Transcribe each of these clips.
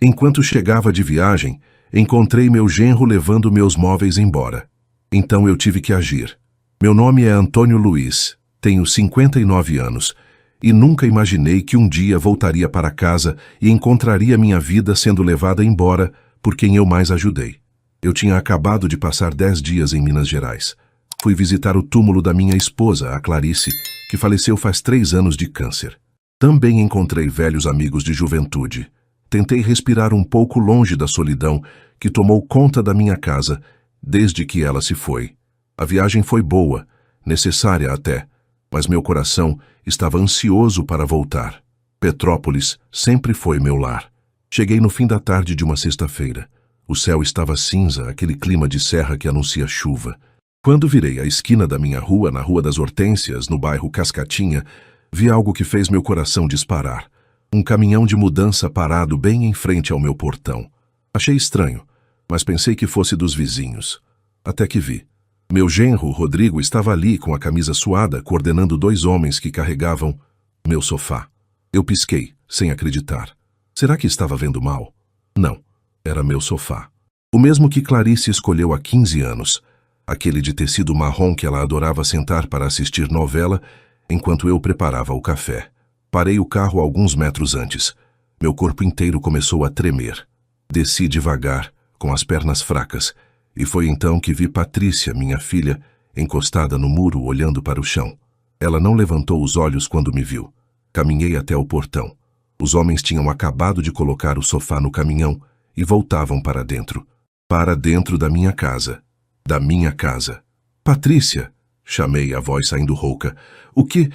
Enquanto chegava de viagem, encontrei meu genro levando meus móveis embora. Então eu tive que agir. Meu nome é Antônio Luiz, tenho 59 anos, e nunca imaginei que um dia voltaria para casa e encontraria minha vida sendo levada embora por quem eu mais ajudei. Eu tinha acabado de passar 10 dias em Minas Gerais. Fui visitar o túmulo da minha esposa, a Clarice, que faleceu faz 3 anos de câncer. Também encontrei velhos amigos de juventude. Tentei respirar um pouco longe da solidão que tomou conta da minha casa desde que ela se foi. A viagem foi boa, necessária até, mas meu coração estava ansioso para voltar. Petrópolis sempre foi meu lar. Cheguei no fim da tarde de uma sexta-feira. O céu estava cinza, aquele clima de serra que anuncia chuva. Quando virei a esquina da minha rua, na Rua das Hortênsias, no bairro Cascatinha, vi algo que fez meu coração disparar. Um caminhão de mudança parado bem em frente ao meu portão. Achei estranho, mas pensei que fosse dos vizinhos. Até que vi. Meu genro, Rodrigo, estava ali com a camisa suada, coordenando 2 homens que carregavam meu sofá. Eu pisquei, sem acreditar. Será que estava vendo mal? Não, era meu sofá. O mesmo que Clarice escolheu há 15 anos. Aquele de tecido marrom que ela adorava sentar para assistir novela, enquanto eu preparava o café. Parei o carro alguns metros antes. Meu corpo inteiro começou a tremer. Desci devagar, com as pernas fracas, e foi então que vi Patrícia, minha filha, encostada no muro olhando para o chão. Ela não levantou os olhos quando me viu. Caminhei até o portão. Os homens tinham acabado de colocar o sofá no caminhão e voltavam para dentro. Para dentro da minha casa. Da minha casa. Patrícia, chamei, a voz saindo rouca. O que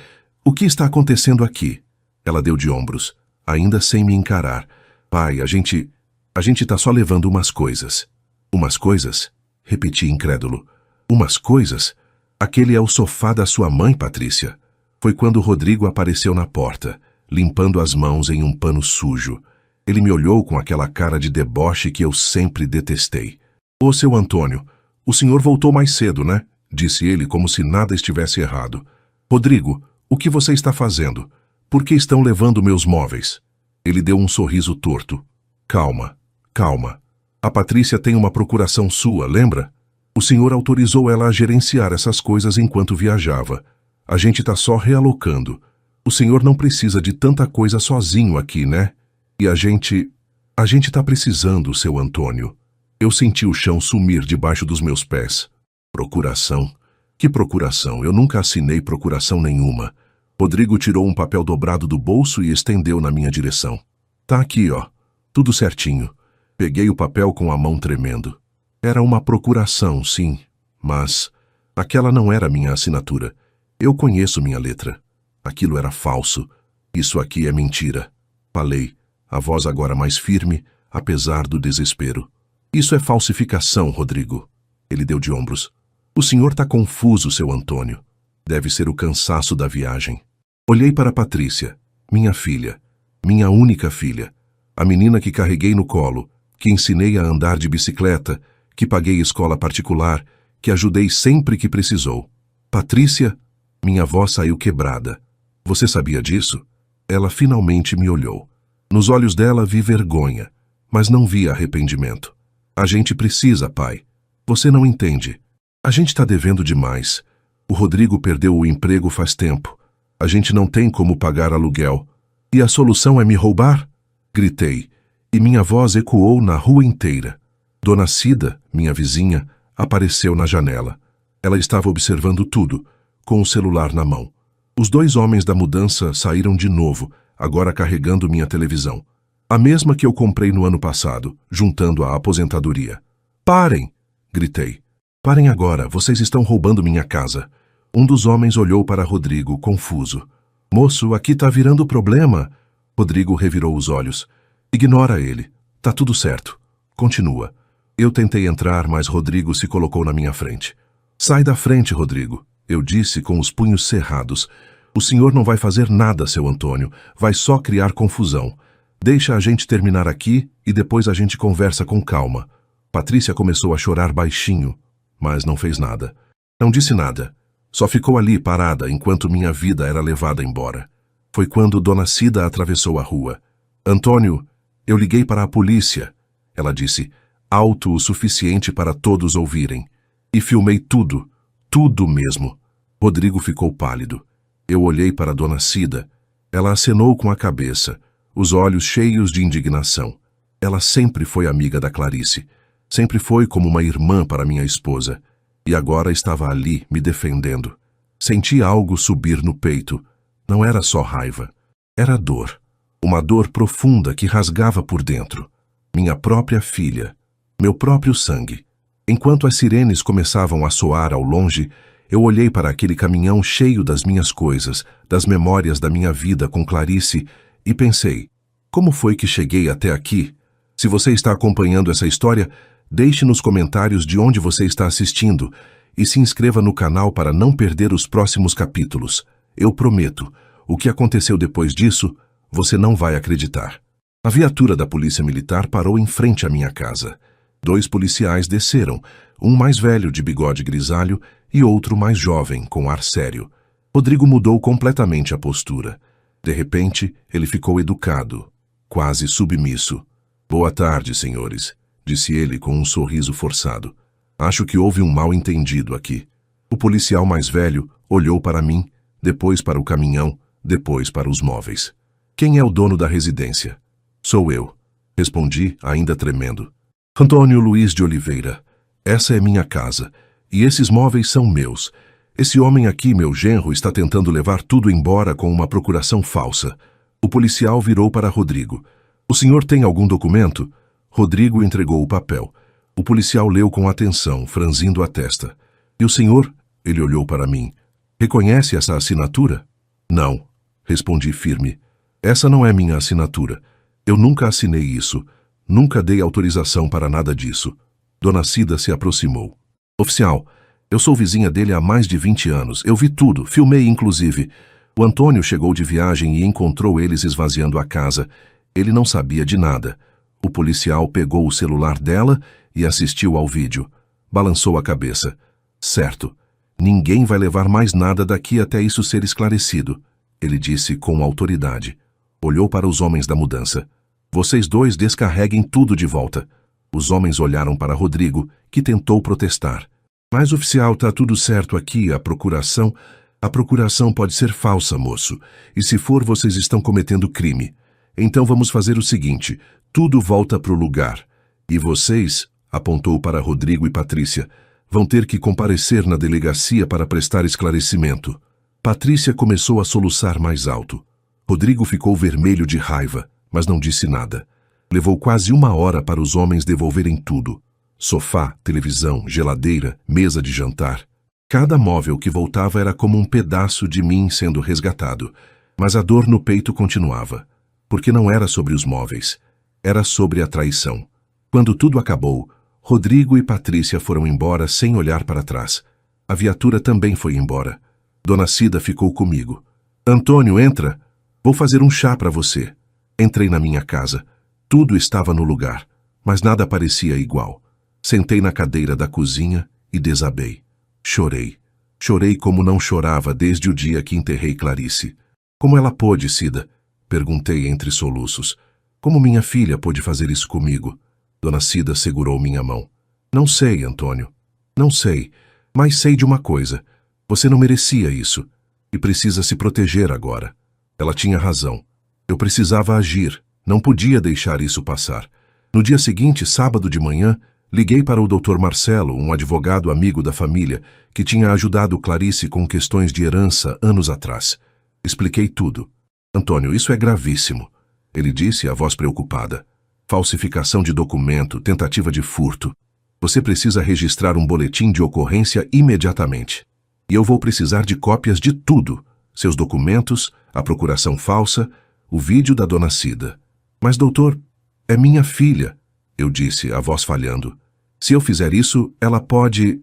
está acontecendo aqui? Ela deu de ombros, ainda sem me encarar. Pai, a gente tá só levando umas coisas. Umas coisas? Repeti incrédulo. Umas coisas? Aquele é o sofá da sua mãe, Patrícia. Foi quando Rodrigo apareceu na porta, limpando as mãos em um pano sujo. Ele me olhou com aquela cara de deboche que eu sempre detestei. Ô, seu Antônio, o senhor voltou mais cedo, né? Disse ele como se nada estivesse errado. Rodrigo, o que você está fazendo? Por que estão levando meus móveis? Ele deu um sorriso torto. Calma, calma. A Patrícia tem uma procuração sua, lembra? O senhor autorizou ela a gerenciar essas coisas enquanto viajava. A gente tá só realocando. O senhor não precisa de tanta coisa sozinho aqui, né? E a gente tá precisando, seu Antônio. Eu senti o chão sumir debaixo dos meus pés. Procuração? Que procuração? Eu nunca assinei procuração nenhuma. Rodrigo tirou um papel dobrado do bolso e estendeu na minha direção. Tá aqui, ó. Tudo certinho. Peguei o papel com a mão tremendo. Era uma procuração, sim, mas aquela não era minha assinatura. Eu conheço minha letra. Aquilo era falso. Isso aqui é mentira. Falei, a voz agora mais firme, apesar do desespero. Isso é falsificação, Rodrigo. Ele deu de ombros. O senhor tá confuso, seu Antônio. Deve ser o cansaço da viagem. Olhei para Patrícia, minha filha, minha única filha, a menina que carreguei no colo, que ensinei a andar de bicicleta, que paguei escola particular, que ajudei sempre que precisou. Patrícia, minha voz saiu quebrada. Você sabia disso? Ela finalmente me olhou. Nos olhos dela vi vergonha, mas não vi arrependimento. A gente precisa, pai. Você não entende. A gente tá devendo demais. O Rodrigo perdeu o emprego faz tempo. A gente não tem como pagar aluguel. E a solução é me roubar? Gritei, e minha voz ecoou na rua inteira. Dona Cida, minha vizinha, apareceu na janela. Ela estava observando tudo, com o celular na mão. Os 2 homens da mudança saíram de novo, agora carregando minha televisão. A mesma que eu comprei no ano passado, juntando à aposentadoria. Parem! Gritei. Parem agora, vocês estão roubando minha casa. Um dos homens olhou para Rodrigo, confuso. Moço, aqui tá virando problema. Rodrigo revirou os olhos. Ignora ele. Tá tudo certo. Continua. Eu tentei entrar, mas Rodrigo se colocou na minha frente. Sai da frente, Rodrigo. Eu disse com os punhos cerrados. O senhor não vai fazer nada, seu Antônio. Vai só criar confusão. Deixa a gente terminar aqui e depois a gente conversa com calma. Patrícia começou a chorar baixinho, mas não fez nada. Não disse nada. Só ficou ali parada enquanto minha vida era levada embora. Foi quando Dona Cida atravessou a rua. Antônio, Eu liguei para a polícia. Ela disse, alto o suficiente para todos ouvirem. E filmei tudo, tudo mesmo. Rodrigo ficou pálido. Eu olhei para Dona Cida. Ela acenou com a cabeça, os olhos cheios de indignação. Ela sempre foi amiga da Clarice. Sempre foi como uma irmã para minha esposa. E agora estava ali, me defendendo. Senti algo subir no peito. Não era só raiva. Era dor. Uma dor profunda que rasgava por dentro. Minha própria filha. Meu próprio sangue. Enquanto as sirenes começavam a soar ao longe, eu olhei para aquele caminhão cheio das minhas coisas, das memórias da minha vida com Clarice, e pensei, como foi que cheguei até aqui? Se você está acompanhando essa história, deixe nos comentários de onde você está assistindo e se inscreva no canal para não perder os próximos capítulos. Eu prometo, o que aconteceu depois disso, você não vai acreditar. A viatura da Polícia Militar parou em frente à minha casa. 2 policiais desceram, um mais velho de bigode grisalho e outro mais jovem, com ar sério. Rodrigo mudou completamente a postura. De repente, ele ficou educado, quase submisso. Boa tarde, senhores, disse ele com um sorriso forçado. Acho que houve um mal-entendido aqui. O policial mais velho olhou para mim, depois para o caminhão, depois para os móveis. Quem é o dono da residência? Sou eu, respondi, ainda tremendo. Antônio Luiz de Oliveira. Essa é minha casa, e esses móveis são meus. Esse homem aqui, meu genro, está tentando levar tudo embora com uma procuração falsa. O policial virou para Rodrigo. O senhor tem algum documento? Rodrigo entregou o papel. O policial leu com atenção, franzindo a testa. E o senhor? Ele olhou para mim. Reconhece essa assinatura? Não, respondi firme. Essa não é minha assinatura. Eu nunca assinei isso. Nunca dei autorização para nada disso. Dona Cida se aproximou. Oficial, eu sou vizinha dele há mais de 20 anos. Eu vi tudo, filmei inclusive. O Antônio chegou de viagem e encontrou eles esvaziando a casa. Ele não sabia de nada. O policial pegou o celular dela e assistiu ao vídeo. Balançou a cabeça. Certo. Ninguém vai levar mais nada daqui até isso ser esclarecido, ele disse com autoridade. Olhou para os homens da mudança. Vocês 2 descarreguem tudo de volta. Os homens olharam para Rodrigo, que tentou protestar. Mas, oficial, tá tudo certo aqui, a procuração pode ser falsa, moço. E se for, vocês estão cometendo crime. Então vamos fazer o seguinte, tudo volta pro lugar. E vocês, apontou para Rodrigo e Patrícia, vão ter que comparecer na delegacia para prestar esclarecimento. Patrícia começou a soluçar mais alto. Rodrigo ficou vermelho de raiva, mas não disse nada. Levou quase 1 hora para os homens devolverem tudo. Sofá, televisão, geladeira, mesa de jantar. Cada móvel que voltava era como um pedaço de mim sendo resgatado. Mas a dor no peito continuava. Porque não era sobre os móveis. Era sobre a traição. Quando tudo acabou, Rodrigo e Patrícia foram embora sem olhar para trás. A viatura também foi embora. Dona Cida ficou comigo. Antônio, entra. Vou fazer um chá para você. Entrei na minha casa. Tudo estava no lugar, mas nada parecia igual. Sentei na cadeira da cozinha e desabei. Chorei. Chorei como não chorava desde o dia que enterrei Clarice. Como ela pôde, Cida? Perguntei entre soluços. Como minha filha pôde fazer isso comigo? Dona Cida segurou minha mão. Não sei, Antônio. Não sei, mas sei de uma coisa. Você não merecia isso. E precisa se proteger agora. Ela tinha razão. Eu precisava agir. Não podia deixar isso passar. No dia seguinte, sábado de manhã, liguei para o Dr. Marcelo, um advogado amigo da família, que tinha ajudado Clarice com questões de herança anos atrás. Expliquei tudo. Antônio, isso é gravíssimo. Ele disse, a voz preocupada. Falsificação de documento, tentativa de furto. Você precisa registrar um boletim de ocorrência imediatamente. E eu vou precisar de cópias de tudo. Seus documentos, a procuração falsa, o vídeo da Dona Cida. Mas, doutor, é minha filha, eu disse, a voz falhando. Se eu fizer isso, ela pode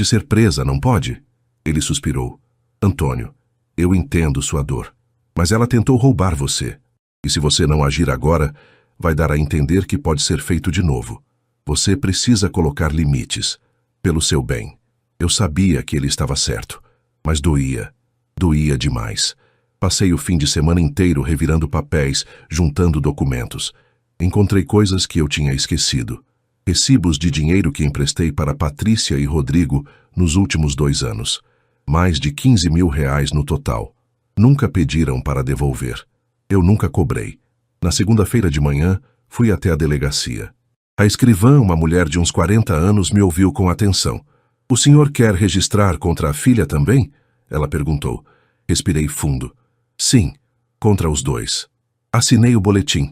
ser presa, não pode? Ele suspirou. Antônio, eu entendo sua dor, mas ela tentou roubar você. E se você não agir agora, vai dar a entender que pode ser feito de novo. Você precisa colocar limites, pelo seu bem. Eu sabia que ele estava certo, mas doía. Doía demais. Passei o fim de semana inteiro revirando papéis, juntando documentos. Encontrei coisas que eu tinha esquecido. Recibos de dinheiro que emprestei para Patrícia e Rodrigo nos últimos 2 anos. Mais de 15 mil reais no total. Nunca pediram para devolver. Eu nunca cobrei. Na segunda-feira de manhã, fui até a delegacia. A escrivã, uma mulher de uns 40 anos, me ouviu com atenção. "O senhor quer registrar contra a filha também?" Ela perguntou. Respirei fundo. "Sim, contra os dois." Assinei o boletim.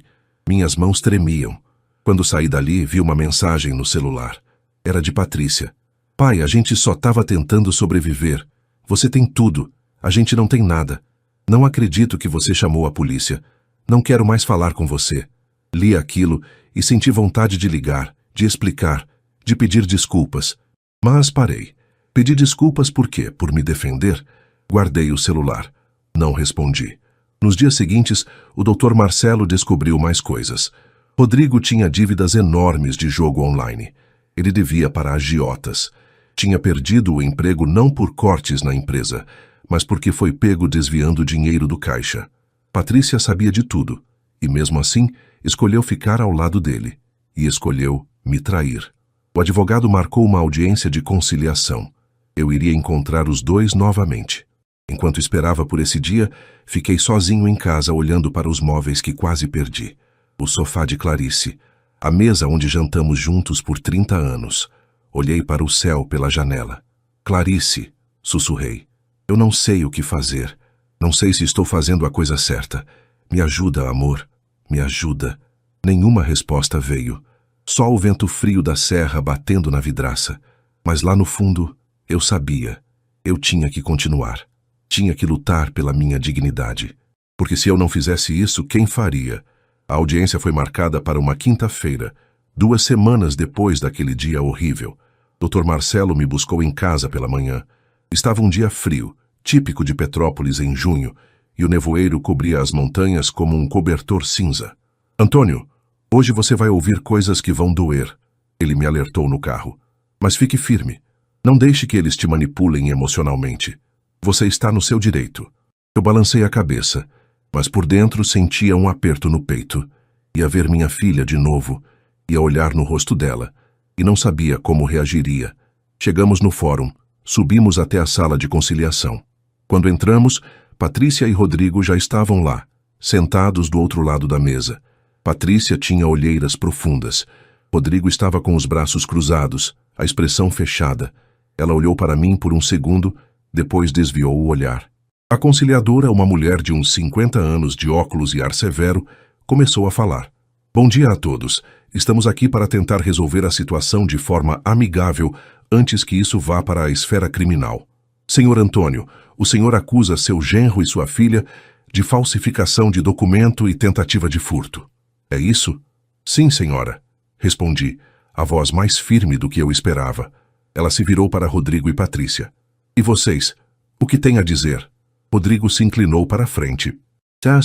Minhas mãos tremiam. Quando saí dali, vi uma mensagem no celular. Era de Patrícia. "Pai, a gente só estava tentando sobreviver. Você tem tudo. A gente não tem nada. Não acredito que você chamou a polícia. Não quero mais falar com você." Li aquilo e senti vontade de ligar, de explicar, de pedir desculpas. Mas parei. Pedi desculpas por quê? Por me defender? Guardei o celular. Não respondi. Nos dias seguintes, o Dr. Marcelo descobriu mais coisas. Rodrigo tinha dívidas enormes de jogo online. Ele devia para agiotas. Tinha perdido o emprego não por cortes na empresa, mas porque foi pego desviando dinheiro do caixa. Patrícia sabia de tudo, e mesmo assim, escolheu ficar ao lado dele. E escolheu me trair. O advogado marcou uma audiência de conciliação. Eu iria encontrar os dois novamente. Enquanto esperava por esse dia, fiquei sozinho em casa olhando para os móveis que quase perdi. O sofá de Clarice, a mesa onde jantamos juntos por 30 anos. Olhei para o céu pela janela. "Clarice", sussurrei. "Eu não sei o que fazer. Não sei se estou fazendo a coisa certa. Me ajuda, amor. Me ajuda." Nenhuma resposta veio. Só o vento frio da serra batendo na vidraça. Mas lá no fundo, eu sabia. Eu tinha que continuar. Tinha que lutar pela minha dignidade. Porque se eu não fizesse isso, quem faria? A audiência foi marcada para uma quinta-feira, 2 semanas depois daquele dia horrível. Dr. Marcelo me buscou em casa pela manhã. Estava um dia frio, típico de Petrópolis em junho, e o nevoeiro cobria as montanhas como um cobertor cinza. "Antônio, hoje você vai ouvir coisas que vão doer", ele me alertou no carro. "Mas fique firme. Não deixe que eles te manipulem emocionalmente. Você está no seu direito." Eu balancei a cabeça, mas por dentro sentia um aperto no peito. Ia ver minha filha de novo, ia olhar no rosto dela, e não sabia como reagiria. Chegamos no fórum, subimos até a sala de conciliação. Quando entramos, Patrícia e Rodrigo já estavam lá, sentados do outro lado da mesa. Patrícia tinha olheiras profundas. Rodrigo estava com os braços cruzados, a expressão fechada. Ela olhou para mim por um segundo, depois desviou o olhar. A conciliadora, uma mulher de uns 50 anos, de óculos e ar severo, começou a falar. "Bom dia a todos. Estamos aqui para tentar resolver a situação de forma amigável antes que isso vá para a esfera criminal. Senhor Antônio, o senhor acusa seu genro e sua filha de falsificação de documento e tentativa de furto. É isso?" "Sim, senhora", respondi, a voz mais firme do que eu esperava. Ela se virou para Rodrigo e Patrícia. "E vocês? O que têm a dizer?" Rodrigo se inclinou para a frente.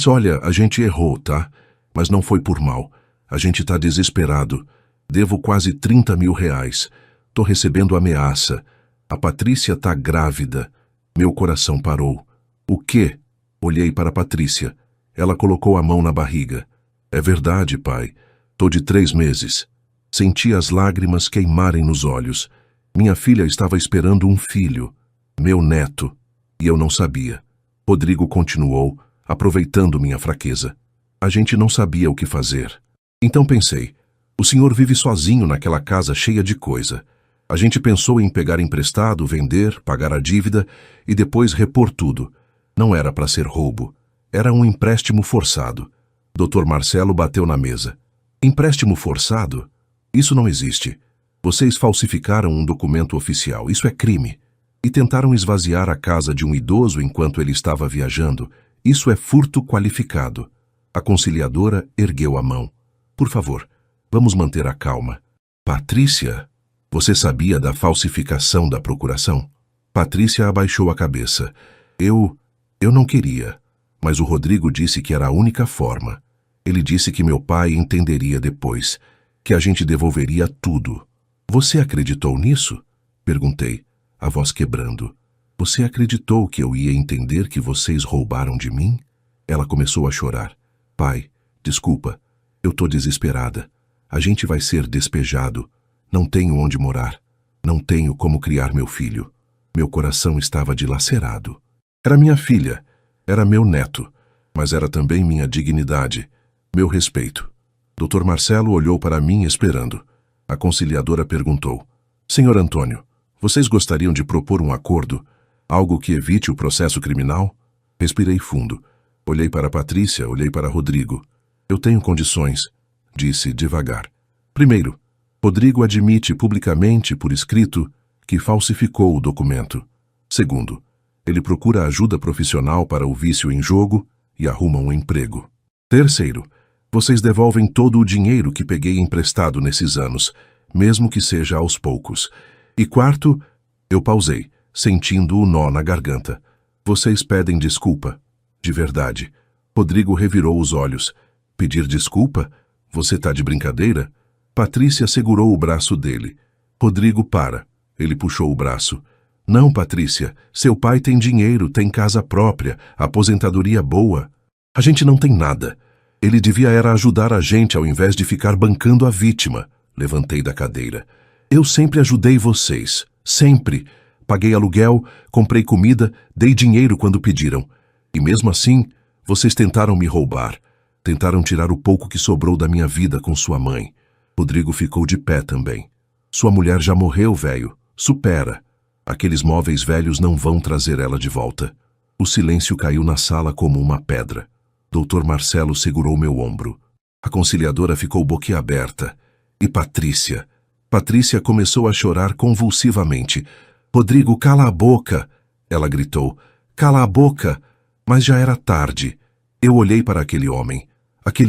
Olha, a gente errou, tá? Mas não foi por mal. A gente tá desesperado. Devo quase 30 mil reais. Tô recebendo ameaça. A Patrícia tá grávida." Meu coração parou. "O quê?" Olhei para a Patrícia. Ela colocou a mão na barriga. "É verdade, pai. Tô de 3 meses." Senti as lágrimas queimarem nos olhos. Minha filha estava esperando um filho. Meu neto. E eu não sabia. Rodrigo continuou, aproveitando minha fraqueza. "A gente não sabia o que fazer. Então pensei, o senhor vive sozinho naquela casa cheia de coisa. A gente pensou em pegar emprestado, vender, pagar a dívida e depois repor tudo. Não era para ser roubo. Era um empréstimo forçado." Dr. Marcelo bateu na mesa. "Empréstimo forçado? Isso não existe. Vocês falsificaram um documento oficial. Isso é crime. E tentaram esvaziar a casa de um idoso enquanto ele estava viajando. Isso é furto qualificado." A conciliadora ergueu a mão. "Por favor, vamos manter a calma." "Patrícia, você sabia da falsificação da procuração?" Patrícia abaixou a cabeça. Eu não queria, mas o Rodrigo disse que era a única forma. Ele disse que meu pai entenderia depois, que a gente devolveria tudo." "Você acreditou nisso?" Perguntei, a voz quebrando. "Você acreditou que eu ia entender que vocês roubaram de mim?" Ela começou a chorar. "Pai, desculpa. Eu tô desesperada. A gente vai ser despejado. Não tenho onde morar. Não tenho como criar meu filho. Meu coração estava dilacerado. Era minha filha. Era meu neto. Mas era também minha dignidade. Meu respeito. Dr. Marcelo olhou para mim esperando. A conciliadora perguntou: Senhor Antônio, vocês gostariam de propor um acordo? Algo que evite o processo criminal? Respirei fundo. Olhei para Patrícia, olhei para Rodrigo. Eu tenho condições, disse devagar. Primeiro, Rodrigo admite publicamente, por escrito, que falsificou o documento. Segundo, ele procura ajuda profissional para o vício em jogo e arruma um emprego. Terceiro, vocês devolvem todo o dinheiro que peguei emprestado nesses anos, mesmo que seja aos poucos. E quarto, eu pausei, sentindo o nó na garganta. Vocês pedem desculpa. De verdade. Rodrigo revirou os olhos. Pedir desculpa? Você tá de brincadeira? Patrícia segurou o braço dele. Rodrigo, para. Ele puxou o braço. Não, Patrícia. Seu pai tem dinheiro, tem casa própria, aposentadoria boa. A gente não tem nada. Ele devia era ajudar a gente ao invés de ficar bancando a vítima. Levantei da cadeira. Eu sempre ajudei vocês. Sempre. Paguei aluguel, comprei comida, dei dinheiro quando pediram. E mesmo assim, vocês tentaram me roubar. Tentaram tirar o pouco que sobrou da minha vida com sua mãe. Rodrigo ficou de pé também. Sua mulher já morreu, velho. Supera. Aqueles móveis velhos não vão trazer ela de volta. O silêncio caiu na sala como uma pedra. Dr. Marcelo segurou meu ombro. A conciliadora ficou boquiaberta. E Patrícia? Patrícia começou a chorar convulsivamente. Rodrigo, cala a boca! Ela gritou. Cala a boca! Mas já era tarde. Eu olhei para aquele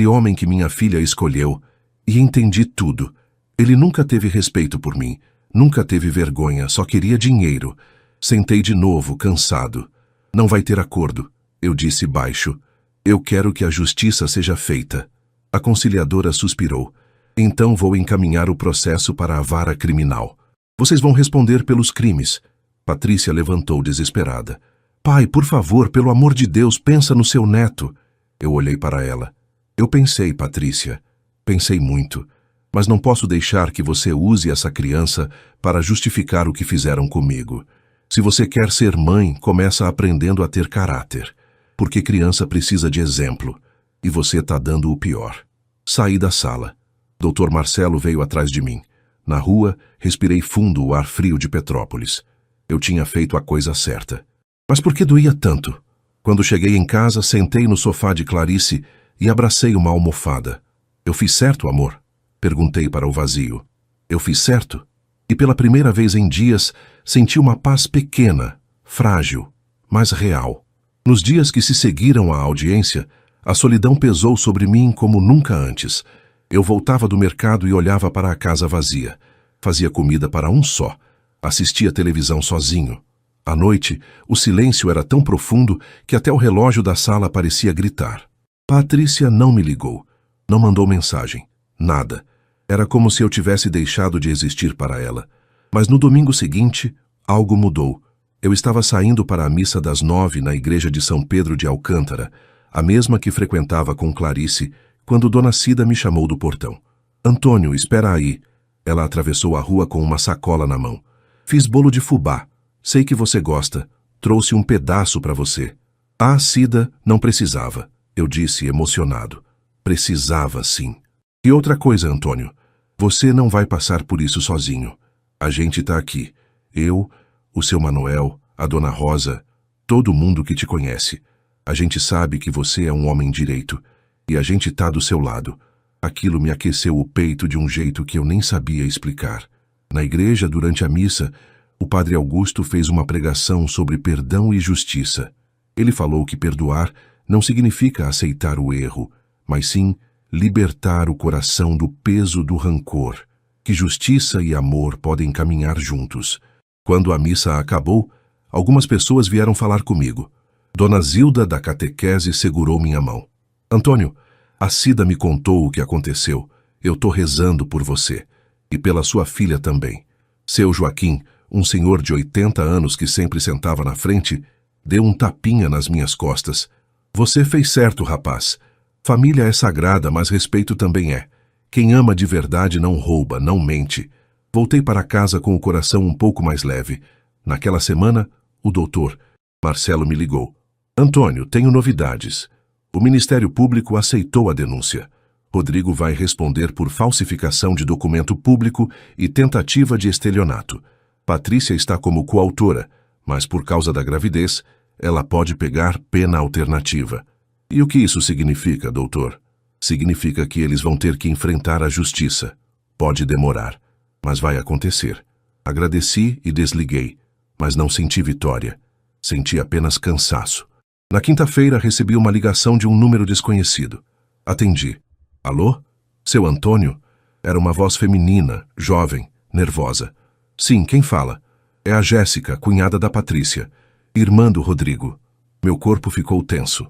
homem que minha filha escolheu, e entendi tudo. Ele nunca teve respeito por mim, nunca teve vergonha, só queria dinheiro. Sentei de novo, cansado. Não vai ter acordo, eu disse baixo. Eu quero que a justiça seja feita. A conciliadora suspirou. Então vou encaminhar o processo para a vara criminal. Vocês vão responder pelos crimes. Patrícia levantou desesperada. Pai, por favor, pelo amor de Deus, pensa no seu neto. Eu olhei para ela. Eu pensei, Patrícia. Pensei muito. Mas não posso deixar que você use essa criança para justificar o que fizeram comigo. Se você quer ser mãe, começa aprendendo a ter caráter. Porque criança precisa de exemplo. E você está dando o pior. Saí da sala. Dr. Marcelo veio atrás de mim. Na rua, respirei fundo o ar frio de Petrópolis. Eu tinha feito a coisa certa. Mas por que doía tanto? Quando cheguei em casa, sentei no sofá de Clarice e abracei uma almofada. Eu fiz certo, amor? Perguntei para o vazio. Eu fiz certo? E pela primeira vez em dias, senti uma paz pequena, frágil, mas real. Nos dias que se seguiram à audiência, a solidão pesou sobre mim como nunca antes. Eu voltava do mercado e olhava para a casa vazia. Fazia comida para um só. Assistia televisão sozinho. À noite, o silêncio era tão profundo que até o relógio da sala parecia gritar. Patrícia não me ligou. Não mandou mensagem. Nada. Era como se eu tivesse deixado de existir para ela. Mas no domingo seguinte, algo mudou. Eu estava saindo para a missa das 9 na igreja de São Pedro de Alcântara, a mesma que frequentava com Clarice, quando Dona Cida me chamou do portão. Antônio, espera aí. Ela atravessou a rua com uma sacola na mão. Fiz bolo de fubá. Sei que você gosta. Trouxe um pedaço para você. Ah, Cida, não precisava. Eu disse, emocionado. Precisava, sim. E outra coisa, Antônio. Você não vai passar por isso sozinho. A gente tá aqui. Eu, o seu Manuel, a Dona Rosa, todo mundo que te conhece. A gente sabe que você é um homem direito. E a gente tá do seu lado. Aquilo me aqueceu o peito de um jeito que eu nem sabia explicar. Na igreja, durante a missa, o padre Augusto fez uma pregação sobre perdão e justiça. Ele falou que perdoar não significa aceitar o erro, mas sim libertar o coração do peso do rancor, que justiça e amor podem caminhar juntos. Quando a missa acabou, algumas pessoas vieram falar comigo. Dona Zilda da catequese segurou minha mão. Antônio, a Cida me contou o que aconteceu. Eu tô rezando por você. E pela sua filha também. Seu Joaquim, um senhor de 80 anos que sempre sentava na frente, deu um tapinha nas minhas costas. Você fez certo, rapaz. Família é sagrada, mas respeito também é. Quem ama de verdade não rouba, não mente. Voltei para casa com o coração um pouco mais leve. Naquela semana, o doutor Marcelo me ligou. Antônio, tenho novidades. O Ministério Público aceitou a denúncia. Rodrigo vai responder por falsificação de documento público e tentativa de estelionato. Patrícia está como coautora, mas por causa da gravidez, ela pode pegar pena alternativa. E o que isso significa, doutor? Significa que eles vão ter que enfrentar a justiça. Pode demorar, mas vai acontecer. Agradeci e desliguei, mas não senti vitória. Senti apenas cansaço. Na quinta-feira, recebi uma ligação de um número desconhecido. Atendi. Alô? Seu Antônio? Era uma voz feminina, jovem, nervosa. Sim, quem fala? É a Jéssica, cunhada da Patrícia, irmã do Rodrigo. Meu corpo ficou tenso.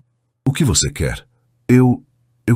O que você quer? Eu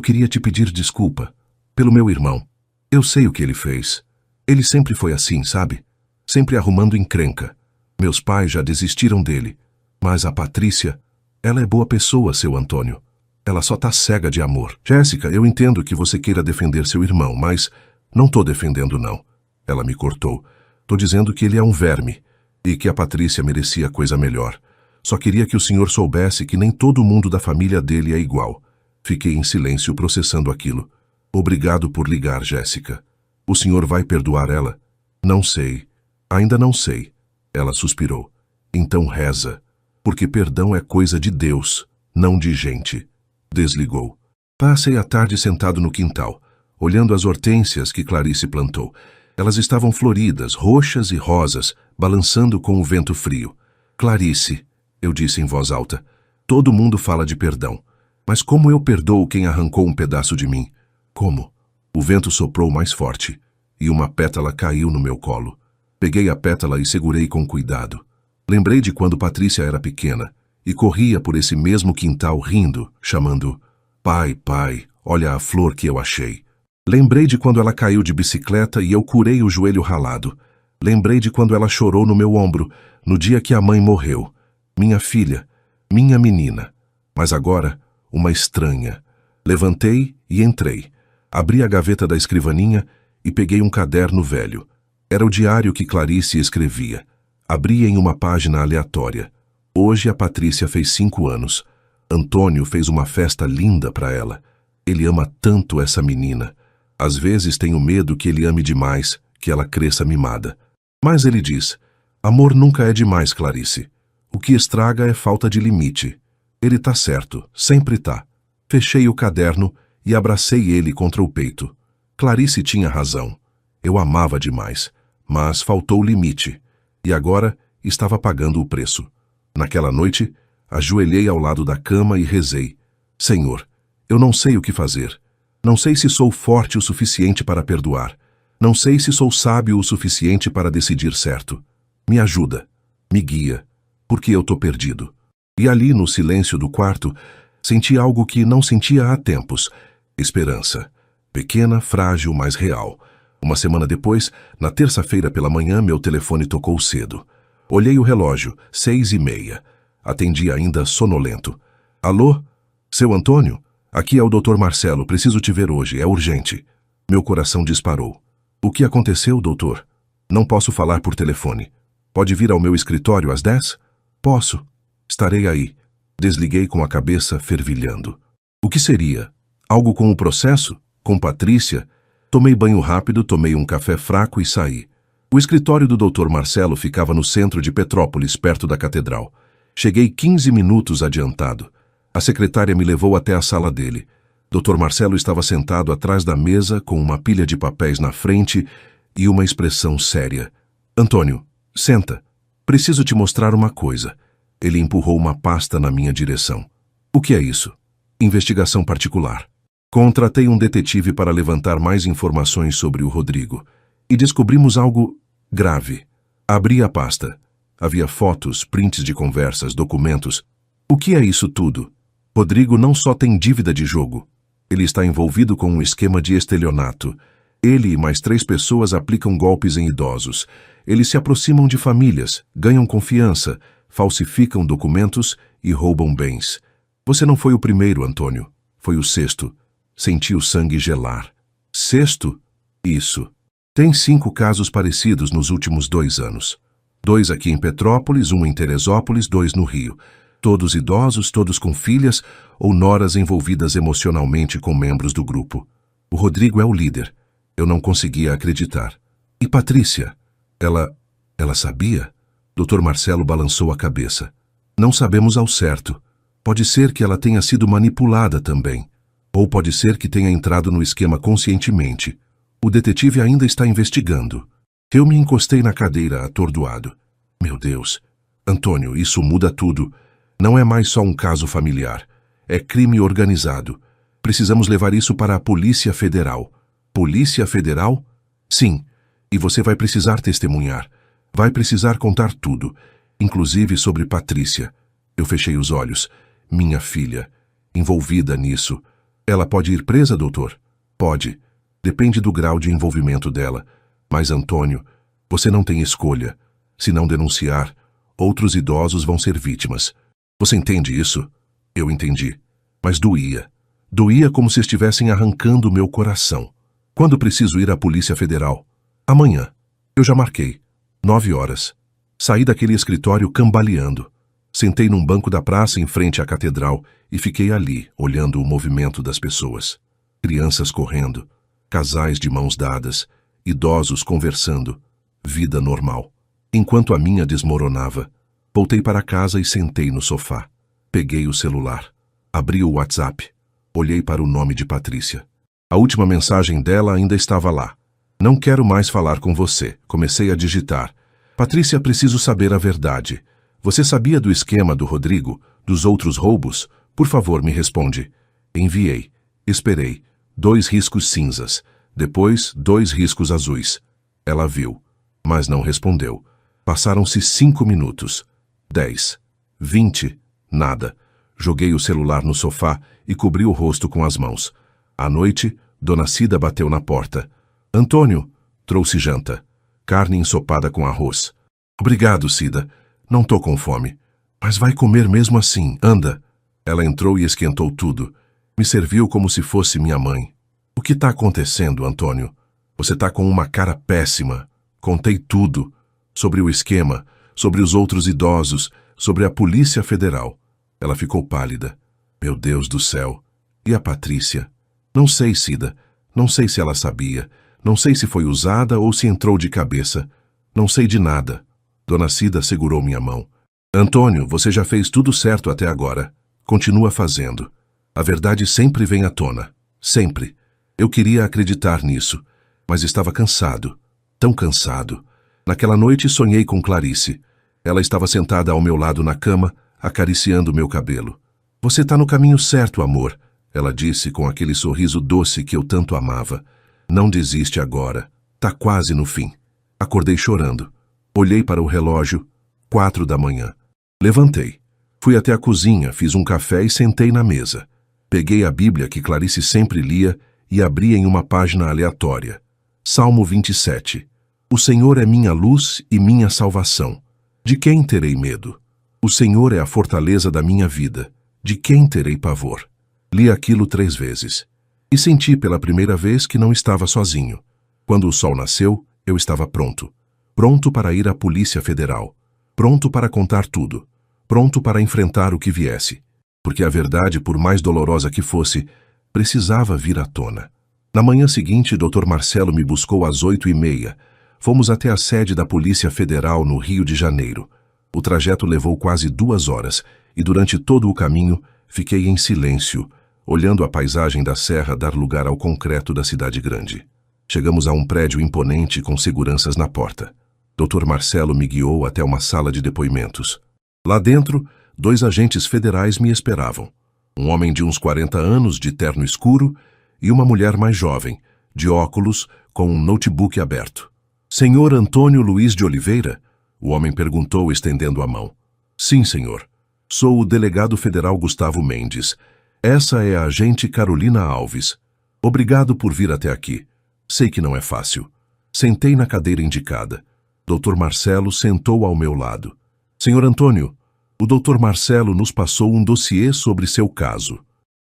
queria te pedir desculpa. Pelo meu irmão. Eu sei o que ele fez. Ele sempre foi assim, sabe? Sempre arrumando encrenca. Meus pais já desistiram dele. Mas a Patrícia, ela é boa pessoa, seu Antônio. Ela só tá cega de amor. Jéssica, eu entendo que você queira defender seu irmão, mas não tô defendendo, não. Ela me cortou. Tô dizendo que ele é um verme e que a Patrícia merecia coisa melhor. Só queria que o senhor soubesse que nem todo mundo da família dele é igual. Fiquei em silêncio processando aquilo. Obrigado por ligar, Jéssica. O senhor vai perdoar ela? Não sei. Ainda não sei. Ela suspirou. Então reza, porque perdão é coisa de Deus, não de gente. Desligou. Passei a tarde sentado no quintal, olhando as hortênsias que Clarice plantou. Elas estavam floridas, roxas e rosas, balançando com o vento frio. Clarice, eu disse em voz alta, todo mundo fala de perdão. Mas como eu perdoo quem arrancou um pedaço de mim? Como? O vento soprou mais forte, e uma pétala caiu no meu colo. Peguei a pétala e segurei com cuidado. Lembrei de quando Patrícia era pequena, e corria por esse mesmo quintal rindo, chamando, pai, pai, olha a flor que eu achei. Lembrei de quando ela caiu de bicicleta e eu curei o joelho ralado. Lembrei de quando ela chorou no meu ombro, no dia que a mãe morreu. Minha filha, minha menina. Mas agora, uma estranha. Levantei e entrei. Abri a gaveta da escrivaninha e peguei um caderno velho. Era o diário que Clarice escrevia. Abri em uma página aleatória. Hoje a Patrícia fez 5 anos. Antônio fez uma festa linda para ela. Ele ama tanto essa menina. Às vezes tenho medo que ele ame demais, que ela cresça mimada. Mas ele diz, amor nunca é demais, Clarice. O que estraga é falta de limite. Ele tá certo, sempre tá. Fechei o caderno e abracei ele contra o peito. Clarice tinha razão. Eu amava demais, mas faltou limite. E agora estava pagando o preço. Naquela noite, ajoelhei ao lado da cama e rezei. Senhor, eu não sei o que fazer. Não sei se sou forte o suficiente para perdoar. Não sei se sou sábio o suficiente para decidir certo. Me ajuda, me guia, porque eu tô perdido. E ali, no silêncio do quarto, senti algo que não sentia há tempos. Esperança. Pequena, frágil, mas real. Uma semana depois, na terça-feira pela manhã, meu telefone tocou cedo. Olhei o relógio, 6h30. Atendi ainda sonolento. Alô? Seu Antônio? Aqui é o Dr. Marcelo, preciso te ver hoje, é urgente. Meu coração disparou. O que aconteceu, doutor? Não posso falar por telefone. Pode vir ao meu escritório às 10? Posso. Estarei aí. Desliguei com a cabeça fervilhando. O que seria? Algo com o processo? Com Patrícia? Tomei banho rápido, tomei um café fraco e saí. O escritório do Dr. Marcelo ficava no centro de Petrópolis, perto da catedral. Cheguei 15 minutos adiantado. A secretária me levou até a sala dele. Dr. Marcelo estava sentado atrás da mesa, com uma pilha de papéis na frente e uma expressão séria. Antônio, senta. Preciso te mostrar uma coisa. Ele empurrou uma pasta na minha direção. O que é isso? Investigação particular. Contratei um detetive para levantar mais informações sobre o Rodrigo. E descobrimos algo grave. Abri a pasta. Havia fotos, prints de conversas, documentos. O que é isso tudo? Rodrigo não só tem dívida de jogo. Ele está envolvido com um esquema de estelionato. Ele e mais 3 pessoas aplicam golpes em idosos. Eles se aproximam de famílias, ganham confiança, falsificam documentos e roubam bens. Você não foi o primeiro, Antônio. Foi o sexto. Senti o sangue gelar. Sexto? Isso. Tem 5 casos parecidos nos últimos 2 anos. 2 aqui em Petrópolis, 1 em Teresópolis, 2 no Rio. Todos idosos, todos com filhas ou noras envolvidas emocionalmente com membros do grupo. O Rodrigo é o líder. Eu não conseguia acreditar. E Patrícia? Ela sabia? Dr. Marcelo balançou a cabeça. Não sabemos ao certo. Pode ser que ela tenha sido manipulada também. Ou pode ser que tenha entrado no esquema conscientemente. O detetive ainda está investigando. Eu me encostei na cadeira, atordoado. Meu Deus. Antônio, isso muda tudo. Não é mais só um caso familiar. É crime organizado. Precisamos levar isso para a Polícia Federal. Polícia Federal? Sim. E você vai precisar testemunhar. Vai precisar contar tudo, inclusive sobre Patrícia. Eu fechei os olhos. Minha filha, envolvida nisso. Ela pode ir presa, doutor? Pode. Depende do grau de envolvimento dela. Mas, Antônio, você não tem escolha. Se não denunciar, outros idosos vão ser vítimas. Você entende isso? Eu entendi. Mas doía. Doía como se estivessem arrancando o meu coração. Quando preciso ir à Polícia Federal? Amanhã. Eu já marquei. 9 horas. Saí daquele escritório cambaleando. Sentei num banco da praça em frente à catedral e fiquei ali, olhando o movimento das pessoas. Crianças correndo, casais de mãos dadas, idosos conversando, vida normal. Enquanto a minha desmoronava, voltei para casa e sentei no sofá. Peguei o celular, abri o WhatsApp, olhei para o nome de Patrícia. A última mensagem dela ainda estava lá. Não quero mais falar com você. Comecei a digitar. Patrícia, preciso saber a verdade. Você sabia do esquema do Rodrigo, dos outros roubos? Por favor, me responde. Enviei. Esperei. 2 riscos cinzas. Depois, 2 riscos azuis. Ela viu, mas não respondeu. Passaram-se 5 minutos. 10. 20. Nada. Joguei o celular no sofá e cobri o rosto com as mãos. À noite, Dona Cida bateu na porta. Antônio, trouxe janta. Carne ensopada com arroz. Obrigado, Cida. Não tô com fome. Mas vai comer mesmo assim, anda. Ela entrou e esquentou tudo. Me serviu como se fosse minha mãe. O que tá acontecendo, Antônio? Você tá com uma cara péssima. Contei tudo. Sobre o esquema, sobre os outros idosos, sobre a Polícia Federal. Ela ficou pálida. Meu Deus do céu. E a Patrícia? Não sei, Cida. Não sei se ela sabia. Não sei se foi usada ou se entrou de cabeça. Não sei de nada. Dona Cida segurou minha mão. Antônio, você já fez tudo certo até agora. Continua fazendo. A verdade sempre vem à tona. Sempre. Eu queria acreditar nisso, mas estava cansado. Tão cansado. Naquela noite sonhei com Clarice. Ela estava sentada ao meu lado na cama, acariciando meu cabelo. Você está no caminho certo, amor, ela disse com aquele sorriso doce que eu tanto amava. Não desiste agora. Tá quase no fim. Acordei chorando. Olhei para o relógio. 4 da manhã. Levantei. Fui até a cozinha, fiz um café e sentei na mesa. Peguei a Bíblia que Clarice sempre lia e abri em uma página aleatória. Salmo 27. O Senhor é minha luz e minha salvação. De quem terei medo? O Senhor é a fortaleza da minha vida. De quem terei pavor? Li aquilo 3 vezes. E senti pela primeira vez que não estava sozinho. Quando o sol nasceu, eu estava pronto. Pronto para ir à Polícia Federal. Pronto para contar tudo. Pronto para enfrentar o que viesse. Porque a verdade, por mais dolorosa que fosse, precisava vir à tona. Na manhã seguinte, Dr. Marcelo me buscou às 8h30. Fomos até a sede da Polícia Federal no Rio de Janeiro. O trajeto levou quase 2 horas e durante todo o caminho fiquei em silêncio, olhando a paisagem da serra dar lugar ao concreto da cidade grande. Chegamos a um prédio imponente com seguranças na porta. Dr. Marcelo me guiou até uma sala de depoimentos. Lá dentro, 2 agentes federais me esperavam. Um homem de uns 40 anos, de terno escuro, e uma mulher mais jovem, de óculos, com um notebook aberto. Senhor Antônio Luiz de Oliveira? O homem perguntou, estendendo a mão. Sim, senhor. Sou o delegado federal Gustavo Mendes. Essa é a agente Carolina Alves. Obrigado por vir até aqui. Sei que não é fácil. Sentei na cadeira indicada. Dr. Marcelo sentou ao meu lado. Senhor Antônio, o Dr. Marcelo nos passou um dossiê sobre seu caso.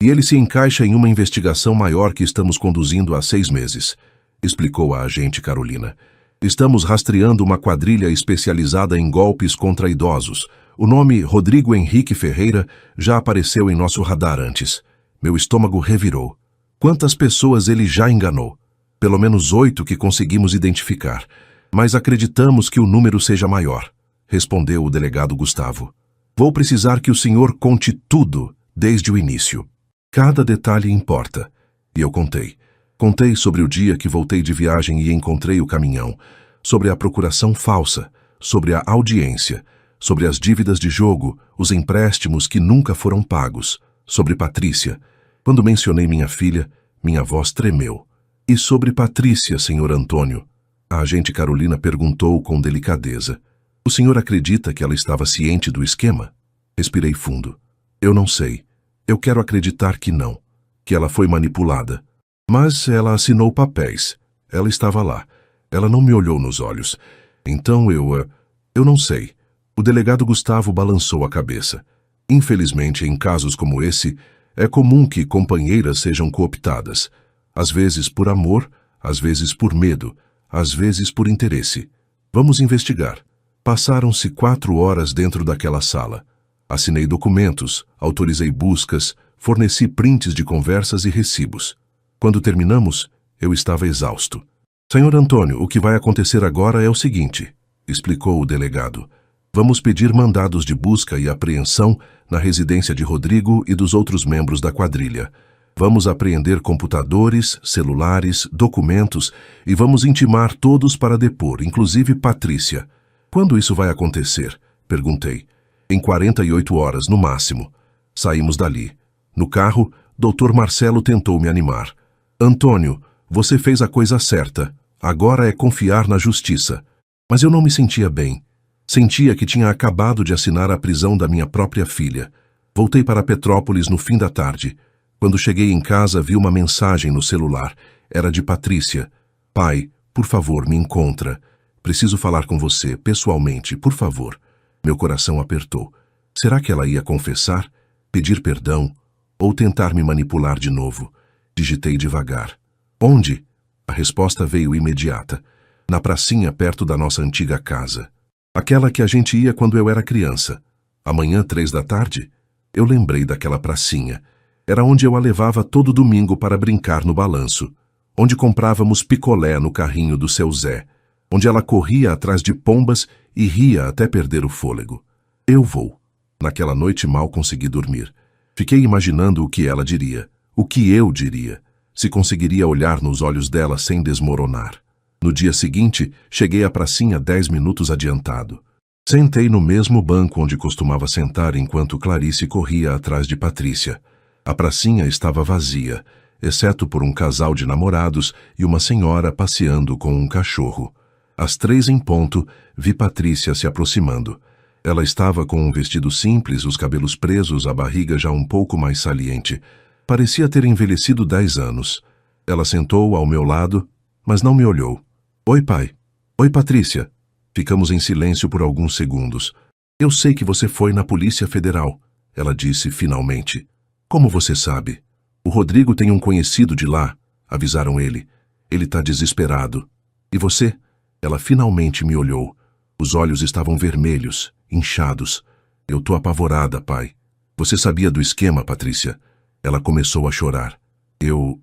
E ele se encaixa em uma investigação maior que estamos conduzindo há 6 meses, explicou a agente Carolina. Estamos rastreando uma quadrilha especializada em golpes contra idosos. O nome Rodrigo Henrique Ferreira já apareceu em nosso radar antes. Meu estômago revirou. Quantas pessoas ele já enganou? Pelo menos 8 que conseguimos identificar. Mas acreditamos que o número seja maior, respondeu o delegado Gustavo. Vou precisar que o senhor conte tudo desde o início. Cada detalhe importa. E eu contei. Contei sobre o dia que voltei de viagem e encontrei o caminhão, sobre a procuração falsa, sobre a audiência, sobre as dívidas de jogo, os empréstimos que nunca foram pagos, sobre Patrícia. Quando mencionei minha filha, minha voz tremeu. E sobre Patrícia, senhor Antônio? A agente Carolina perguntou com delicadeza. O senhor acredita que ela estava ciente do esquema? Respirei fundo. Eu não sei. Eu quero acreditar que não, que ela foi manipulada. Mas ela assinou papéis. Ela estava lá. Ela não me olhou nos olhos. Então eu não sei. O delegado Gustavo balançou a cabeça. Infelizmente, em casos como esse, é comum que companheiras sejam cooptadas. Às vezes por amor, às vezes por medo, às vezes por interesse. Vamos investigar. Passaram-se 4 horas dentro daquela sala. Assinei documentos, autorizei buscas, forneci prints de conversas e recibos. Quando terminamos, eu estava exausto. Senhor Antônio, o que vai acontecer agora é o seguinte, explicou o delegado. Vamos pedir mandados de busca e apreensão na residência de Rodrigo e dos outros membros da quadrilha. Vamos apreender computadores, celulares, documentos e vamos intimar todos para depor, inclusive Patrícia. Quando isso vai acontecer? Perguntei. Em 48 horas, no máximo. Saímos dali. No carro, Dr. Marcelo tentou me animar. Antônio, você fez a coisa certa. Agora é confiar na justiça. Mas eu não me sentia bem. Sentia que tinha acabado de assinar a prisão da minha própria filha. Voltei para Petrópolis no fim da tarde. Quando cheguei em casa, vi uma mensagem no celular. Era de Patrícia. Pai, por favor, me encontra. Preciso falar com você, pessoalmente, por favor. Meu coração apertou. Será que ela ia confessar? Pedir perdão? Ou tentar me manipular de novo? Digitei devagar. Onde? A resposta veio imediata. Na pracinha perto da nossa antiga casa. Aquela que a gente ia quando eu era criança. Amanhã, 3 da tarde? Eu lembrei daquela pracinha. Era onde eu a levava todo domingo para brincar no balanço. Onde comprávamos picolé no carrinho do seu Zé. Onde ela corria atrás de pombas e ria até perder o fôlego. Eu vou. Naquela noite mal consegui dormir. Fiquei imaginando o que ela diria. O que eu diria. Se conseguiria olhar nos olhos dela sem desmoronar. No dia seguinte, cheguei à pracinha 10 minutos adiantado. Sentei no mesmo banco onde costumava sentar enquanto Clarice corria atrás de Patrícia. A pracinha estava vazia, exceto por um casal de namorados e uma senhora passeando com um cachorro. Às 3 em ponto, vi Patrícia se aproximando. Ela estava com um vestido simples, os cabelos presos, a barriga já um pouco mais saliente. Parecia ter envelhecido 10 anos. Ela sentou ao meu lado, mas não me olhou. Oi, pai. Oi, Patrícia. Ficamos em silêncio por alguns segundos. Eu sei que você foi na Polícia Federal, ela disse finalmente. Como você sabe? O Rodrigo tem um conhecido de lá, avisaram ele. Ele está desesperado. E você? Ela finalmente me olhou. Os olhos estavam vermelhos, inchados. Eu tô apavorada, pai. Você sabia do esquema, Patrícia? Ela começou a chorar. Eu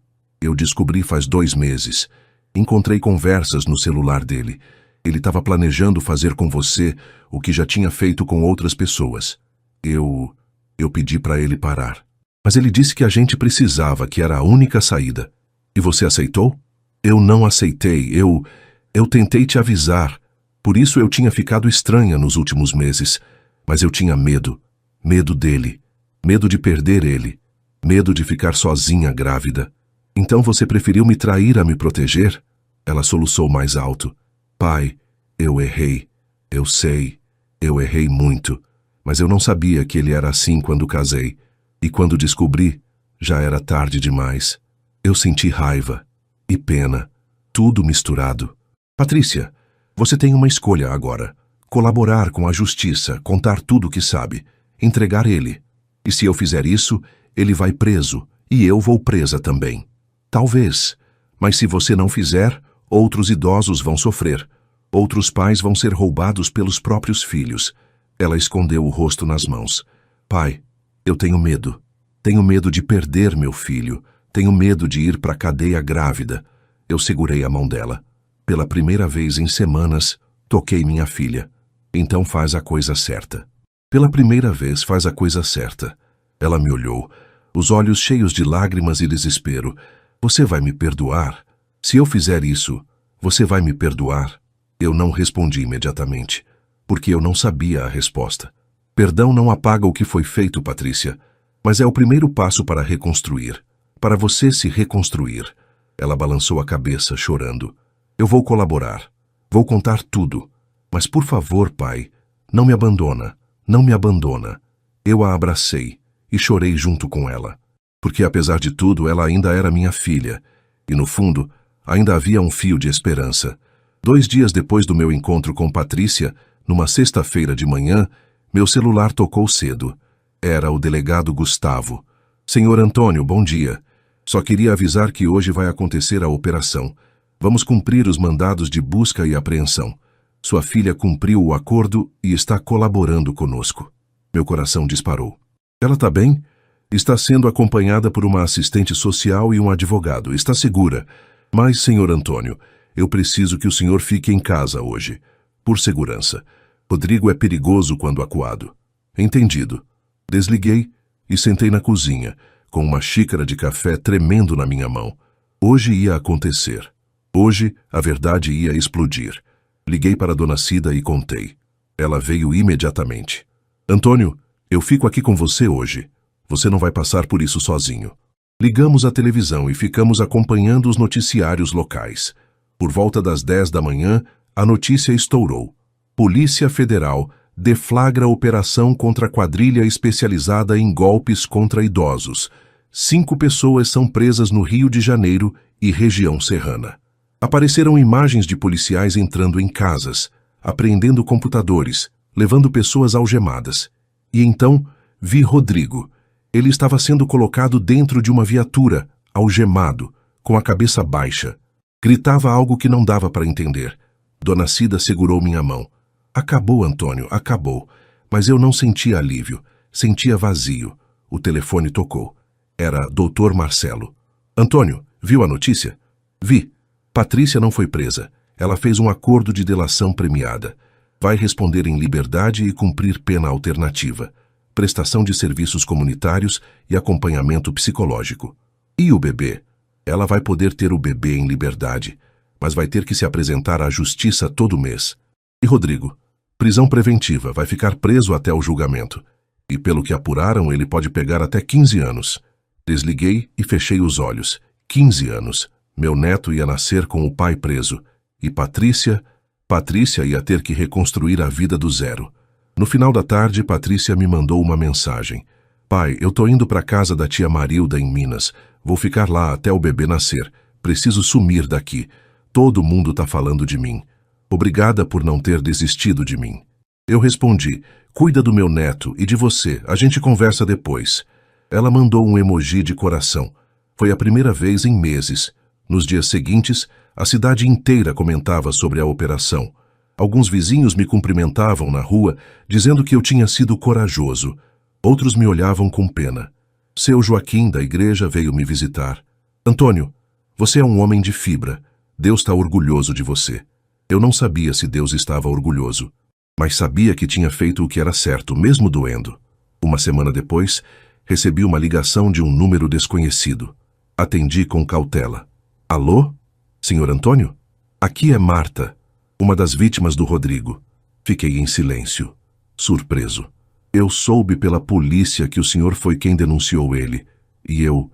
descobri faz 2 meses. Encontrei conversas no celular dele. Ele estava planejando fazer com você o que já tinha feito com outras pessoas. Eu pedi para ele parar. Mas ele disse que a gente precisava, que era a única saída. E você aceitou? Eu não aceitei. Eu tentei te avisar. Por isso eu tinha ficado estranha nos últimos meses. Mas eu tinha medo. Medo dele. Medo de perder ele. Medo de ficar sozinha grávida. Então você preferiu me trair a me proteger? Ela soluçou mais alto. Pai, eu errei. Eu sei. Eu errei muito. Mas eu não sabia que ele era assim quando casei. E quando descobri, já era tarde demais. Eu senti raiva e pena. Tudo misturado. Patrícia, você tem uma escolha agora. Colaborar com a justiça, contar tudo o que sabe. Entregar ele. E se eu fizer isso, ele vai preso e eu vou presa também. Talvez, mas se você não fizer, outros idosos vão sofrer. Outros pais vão ser roubados pelos próprios filhos. Ela escondeu o rosto nas mãos. Pai, eu tenho medo. Tenho medo de perder meu filho. Tenho medo de ir para a cadeia grávida. Eu segurei a mão dela. Pela primeira vez em semanas, toquei minha filha. Então faz a coisa certa. Pela primeira vez faz a coisa certa. Ela me olhou, os olhos cheios de lágrimas e desespero. Você vai me perdoar? Se eu fizer isso, você vai me perdoar? Eu não respondi imediatamente, porque eu não sabia a resposta. Perdão não apaga o que foi feito, Patrícia, mas é o primeiro passo para reconstruir, para você se reconstruir. Ela balançou a cabeça, chorando. Eu vou colaborar, vou contar tudo, mas por favor, pai, não me abandona, não me abandona. Eu a abracei e chorei junto com ela, porque apesar de tudo ela ainda era minha filha, e no fundo ainda havia um fio de esperança. 2 dias depois do meu encontro com Patrícia, numa sexta-feira de manhã, meu celular tocou cedo. Era o delegado Gustavo. Senhor Antônio, bom dia. Só queria avisar que hoje vai acontecer a operação. Vamos cumprir os mandados de busca e apreensão. Sua filha cumpriu o acordo e está colaborando conosco. Meu coração disparou. Ela está bem? Está sendo acompanhada por uma assistente social e um advogado. Está segura. Mas, senhor Antônio, eu preciso que o senhor fique em casa hoje. Por segurança. Rodrigo é perigoso quando acuado. Entendido. Desliguei e sentei na cozinha, com uma xícara de café tremendo na minha mão. Hoje ia acontecer. Hoje a verdade ia explodir. Liguei para Dona Cida e contei. Ela veio imediatamente. Antônio, eu fico aqui com você hoje. Você não vai passar por isso sozinho. Ligamos a televisão e ficamos acompanhando os noticiários locais. Por volta das 10 da manhã, a notícia estourou. Polícia Federal deflagra operação contra quadrilha especializada em golpes contra idosos. 5 pessoas são presas no Rio de Janeiro e região serrana. Apareceram imagens de policiais entrando em casas, apreendendo computadores, levando pessoas algemadas. E então, vi Rodrigo. Ele estava sendo colocado dentro de uma viatura, algemado, com a cabeça baixa. Gritava algo que não dava para entender. Dona Cida segurou minha mão. Acabou, Antônio, acabou. Mas eu não sentia alívio, sentia vazio. O telefone tocou. Era Dr. Marcelo. Antônio, viu a notícia? Vi. Patrícia não foi presa. Ela fez um acordo de delação premiada. Vai responder em liberdade e cumprir pena alternativa. Prestação de serviços comunitários e acompanhamento psicológico. E o bebê? Ela vai poder ter o bebê em liberdade, mas vai ter que se apresentar à justiça todo mês. E Rodrigo? Prisão preventiva, vai ficar preso até o julgamento. E pelo que apuraram, ele pode pegar até 15 anos. Desliguei e fechei os olhos. 15 anos. Meu neto ia nascer com o pai preso. E Patrícia ia ter que reconstruir a vida do zero. No final da tarde, Patrícia me mandou uma mensagem. Pai, eu tô indo para casa da tia Marilda em Minas. Vou ficar lá até o bebê nascer. Preciso sumir daqui. Todo mundo tá falando de mim. Obrigada por não ter desistido de mim. Eu respondi, cuida do meu neto e de você, a gente conversa depois. Ela mandou um emoji de coração. Foi a primeira vez em meses. Nos dias seguintes, a cidade inteira comentava sobre a operação. Alguns vizinhos me cumprimentavam na rua, dizendo que eu tinha sido corajoso. Outros me olhavam com pena. Seu Joaquim, da igreja, veio me visitar. Antônio, você é um homem de fibra. Deus está orgulhoso de você. Eu não sabia se Deus estava orgulhoso, mas sabia que tinha feito o que era certo, mesmo doendo. Uma semana depois, recebi uma ligação de um número desconhecido. Atendi com cautela. Alô? Senhor Antônio? Aqui é Marta, uma das vítimas do Rodrigo. Fiquei em silêncio, surpreso. Eu soube pela polícia que o senhor foi quem denunciou ele, e eu